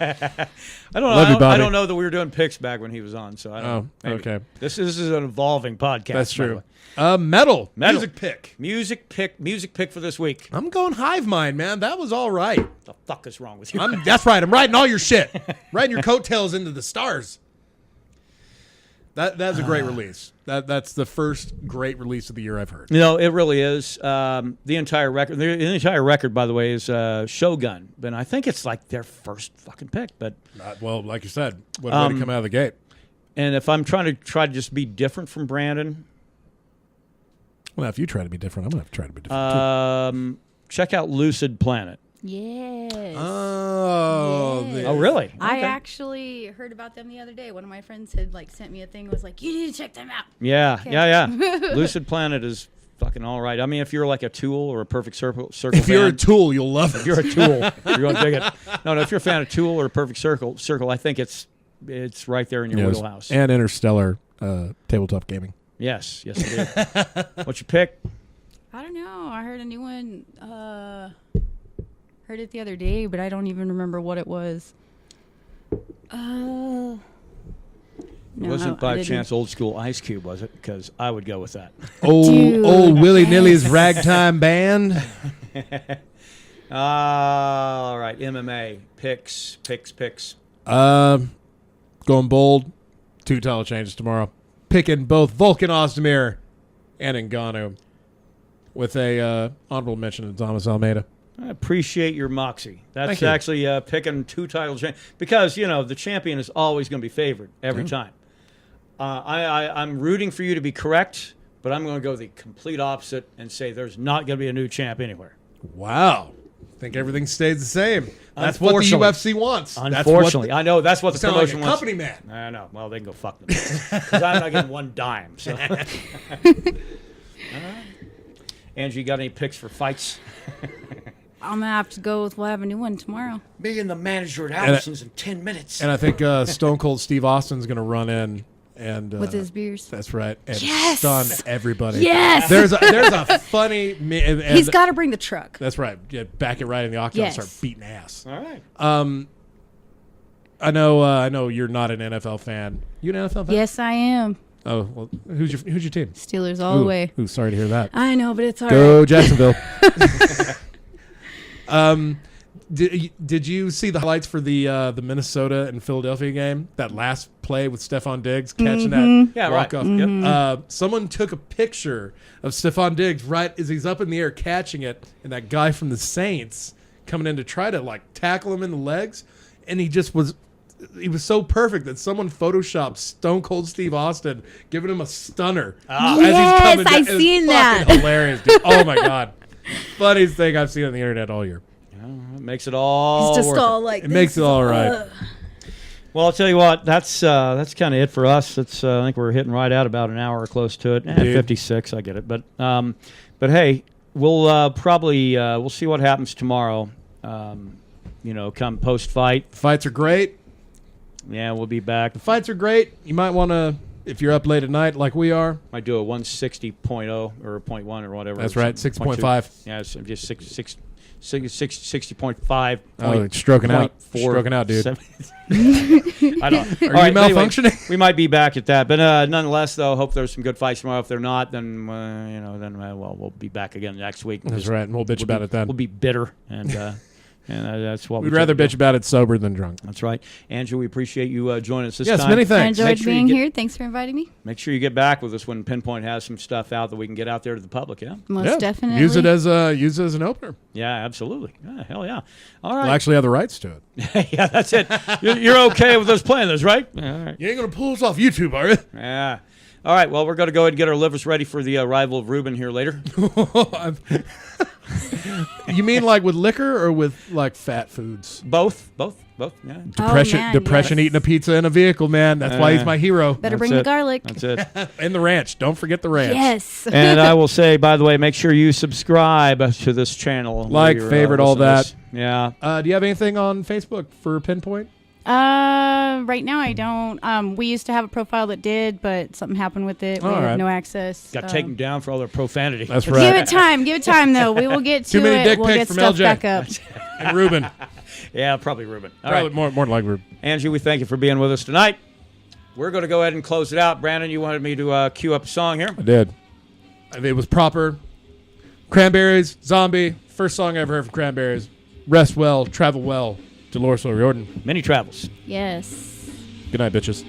Speaker 2: I don't know.
Speaker 1: Love you,
Speaker 2: I
Speaker 1: Bobby.
Speaker 2: don't know that we were doing picks back when he was on. So I don't.
Speaker 1: Oh,
Speaker 2: know. Maybe.
Speaker 1: okay.
Speaker 2: This is an evolving podcast.
Speaker 1: That's
Speaker 2: by the
Speaker 1: true.
Speaker 2: way.
Speaker 1: Metal.
Speaker 2: Metal.
Speaker 1: Music pick.
Speaker 2: Music pick for this week.
Speaker 1: I'm going Hive Mind, man. That was all right.
Speaker 2: What the fuck is wrong with you?
Speaker 1: That's right. I'm riding all your shit. Riding your coattails into the stars. That's a great release. That's the first great release of the year I've heard.
Speaker 2: No, it really is. The entire record. The entire record, by the way, is Shogun. But I think it's like their first fucking pick. But
Speaker 1: Well, like you said, what a way to come out of the gate.
Speaker 2: and if I'm trying to just be different from Brandon,
Speaker 1: Well, if you try to be different, I'm gonna have to try to be different too.
Speaker 2: check out Lucid Planet.
Speaker 3: Yes.
Speaker 1: Oh,
Speaker 3: Yes.
Speaker 2: Oh, really?
Speaker 3: I
Speaker 2: Okay.
Speaker 3: actually heard about them the other day. One of my friends had sent me a thing. Was like, you need to check them out.
Speaker 2: Yeah,
Speaker 3: Okay.
Speaker 2: yeah. Lucid Planet is fucking all right. I mean, if you're like a Tool or a Perfect Circle
Speaker 1: If you're a
Speaker 2: fan,
Speaker 1: tool, you'll love it.
Speaker 2: if you're a Tool, you're going to dig it. No, if you're a fan of Tool or a Perfect Circle, I think it's right there in your wheelhouse.
Speaker 1: And Interstellar tabletop gaming.
Speaker 2: Yes, it is. What's your pick?
Speaker 3: I don't know. I heard a new one. Heard it the other day, but I don't even remember what it was.
Speaker 2: It wasn't by chance Old School Ice Cube, was it? Because I would go with that.
Speaker 3: Dude,
Speaker 1: Old Willie
Speaker 3: yes.
Speaker 1: Nilly's ragtime band.
Speaker 2: All right, MMA picks.
Speaker 1: Going bold. 2 title changes tomorrow. Picking both Volkan Ozdemir and Ngannou. with a honorable mention to Thomas Almeida.
Speaker 2: I appreciate your moxie.
Speaker 1: Thank
Speaker 2: That's
Speaker 1: you.
Speaker 2: actually picking 2 title champions because the champion is always going to be favored every time. I'm rooting for you to be correct, but I'm going to go the complete opposite and say there's not going to be a new champ anywhere.
Speaker 1: Wow. I think everything stays the same. That's what the
Speaker 2: Unfortunately.
Speaker 1: UFC wants.
Speaker 2: Unfortunately, I know that's what the
Speaker 1: Sound like a
Speaker 2: promotion wants.
Speaker 1: company man.
Speaker 2: I know. Well, they can go fuck themselves because I'm not getting one dime. So. All right. Angie, you got any picks for fights?
Speaker 3: I'm gonna have to go with. We'll have a new one tomorrow.
Speaker 2: Me and the manager at Allison's in 10 minutes.
Speaker 1: And I think Stone Cold Steve Austin's going to run in and
Speaker 3: With his beers.
Speaker 1: That's right. And
Speaker 3: Yes!
Speaker 1: stun everybody.
Speaker 3: Yes!
Speaker 1: There's a funny. And
Speaker 3: He's got to bring the truck.
Speaker 1: That's right. Yeah, back it right in the octagon
Speaker 3: Yes.
Speaker 1: and start beating ass.
Speaker 2: All right.
Speaker 1: I know you're not an NFL fan. You an NFL fan?
Speaker 3: Yes, I am.
Speaker 1: Oh, well, who's your team?
Speaker 3: Steelers all the way.
Speaker 1: Ooh, sorry to hear that.
Speaker 3: I know, but it's all
Speaker 1: Go
Speaker 3: right.
Speaker 1: Jacksonville. Did you see the highlights for the Minnesota and Philadelphia game? That last play with Stephon Diggs catching that
Speaker 2: Yeah, right.
Speaker 1: walk-off. Yep. Someone took a picture of Stephon Diggs right as he's up in the air catching it, and that guy from the Saints coming in to try to tackle him in the legs, and he was so perfect that someone photoshopped Stone Cold Steve Austin giving him a stunner. As
Speaker 3: Yes,
Speaker 1: he's coming down.
Speaker 3: I've
Speaker 1: It was
Speaker 3: seen that.
Speaker 1: fucking hilarious, dude. Oh my god. Funniest thing I've seen on the internet all year.
Speaker 2: It makes it all
Speaker 3: It's just
Speaker 2: worth
Speaker 3: all
Speaker 2: it.
Speaker 3: like
Speaker 1: It makes it all right.
Speaker 2: Well, I'll tell you what. That's kind of it for us. It's I think we're hitting right at about an hour or close to it. 56. I get it. But hey, we'll probably we'll see what happens tomorrow. Come post fight.
Speaker 1: Fights are great.
Speaker 2: Yeah, we'll be back.
Speaker 1: Fights are great. You might want to, if you're up late at night like we are.
Speaker 2: Might do a 160.0 or 0.1 or whatever.
Speaker 1: That's right, 6.5.
Speaker 2: Yeah, it's just 60.5.
Speaker 1: Oh, it's stroking out. Stroking out, dude.
Speaker 2: I don't.
Speaker 1: Are you malfunctioning?
Speaker 2: Anyway, we might be back at that, but nonetheless, though, hope there's some good fights tomorrow. If they're not, then we'll be back again next week.
Speaker 1: That's right, and we'll bitch about it then.
Speaker 2: We'll be bitter, and that's what
Speaker 1: We'd rather bitch about it sober than drunk.
Speaker 2: That's right, Andrew. We appreciate you joining us this
Speaker 1: Yes,
Speaker 2: time.
Speaker 1: many
Speaker 3: I
Speaker 1: thanks.
Speaker 3: enjoyed
Speaker 2: Make sure you
Speaker 3: being
Speaker 2: get-
Speaker 3: here. Thanks for inviting me.
Speaker 2: Make sure you get back with us when Pinpoint has some stuff out that we can get out there to the public. Yeah,
Speaker 3: Most definitely.
Speaker 1: Use it as an opener.
Speaker 2: yeah, absolutely. Yeah, hell yeah. All right.
Speaker 1: We'll actually have the rights to it.
Speaker 2: Yeah, that's it. You're okay with us playing this, right? Yeah, all right.
Speaker 1: You ain't gonna pull us off YouTube, are you?
Speaker 2: Yeah. All right. Well, we're going to go ahead and get our livers ready for the arrival of Ruben here later.
Speaker 1: You mean like with liquor or with like fat foods?
Speaker 2: Both. Yeah.
Speaker 1: Depression
Speaker 3: yes.
Speaker 1: eating a pizza in a vehicle, man. That's why he's my hero.
Speaker 3: Better
Speaker 2: That's
Speaker 3: bring
Speaker 2: it.
Speaker 3: the garlic.
Speaker 2: That's it.
Speaker 1: And the ranch. Don't forget the ranch.
Speaker 3: Yes.
Speaker 2: And I will say, by the way, make sure you subscribe to this channel.
Speaker 1: Like,
Speaker 2: where you're,
Speaker 1: favorite, all
Speaker 2: listeners.
Speaker 1: that.
Speaker 2: Yeah.
Speaker 1: Do you have anything on Facebook for Pinpoint?
Speaker 3: Right now I don't. We used to have a profile that did, but something happened with it. We
Speaker 1: All
Speaker 3: have
Speaker 1: right.
Speaker 3: no access.
Speaker 2: Got taken down for all their profanity.
Speaker 1: That's
Speaker 3: Give
Speaker 1: right.
Speaker 3: it time. Give it time, though. We will get to
Speaker 1: Too many
Speaker 3: it.
Speaker 1: dick
Speaker 3: We'll
Speaker 1: pics
Speaker 3: get
Speaker 1: from
Speaker 3: stuff
Speaker 1: LJ.
Speaker 3: back up.
Speaker 1: And Ruben.
Speaker 2: Yeah, probably Ruben. All
Speaker 1: Probably
Speaker 2: right.
Speaker 1: more like Ruben.
Speaker 2: Angie, we thank you for being with us tonight. We're going to go ahead and close it out. Brandon, you wanted me to cue up a song here?
Speaker 1: I did. It was proper. Cranberries, Zombie. First song I ever heard from Cranberries. Rest well, travel well. Dolores O'Riordan.
Speaker 2: Many travels.
Speaker 3: Yes.
Speaker 1: Good night, bitches.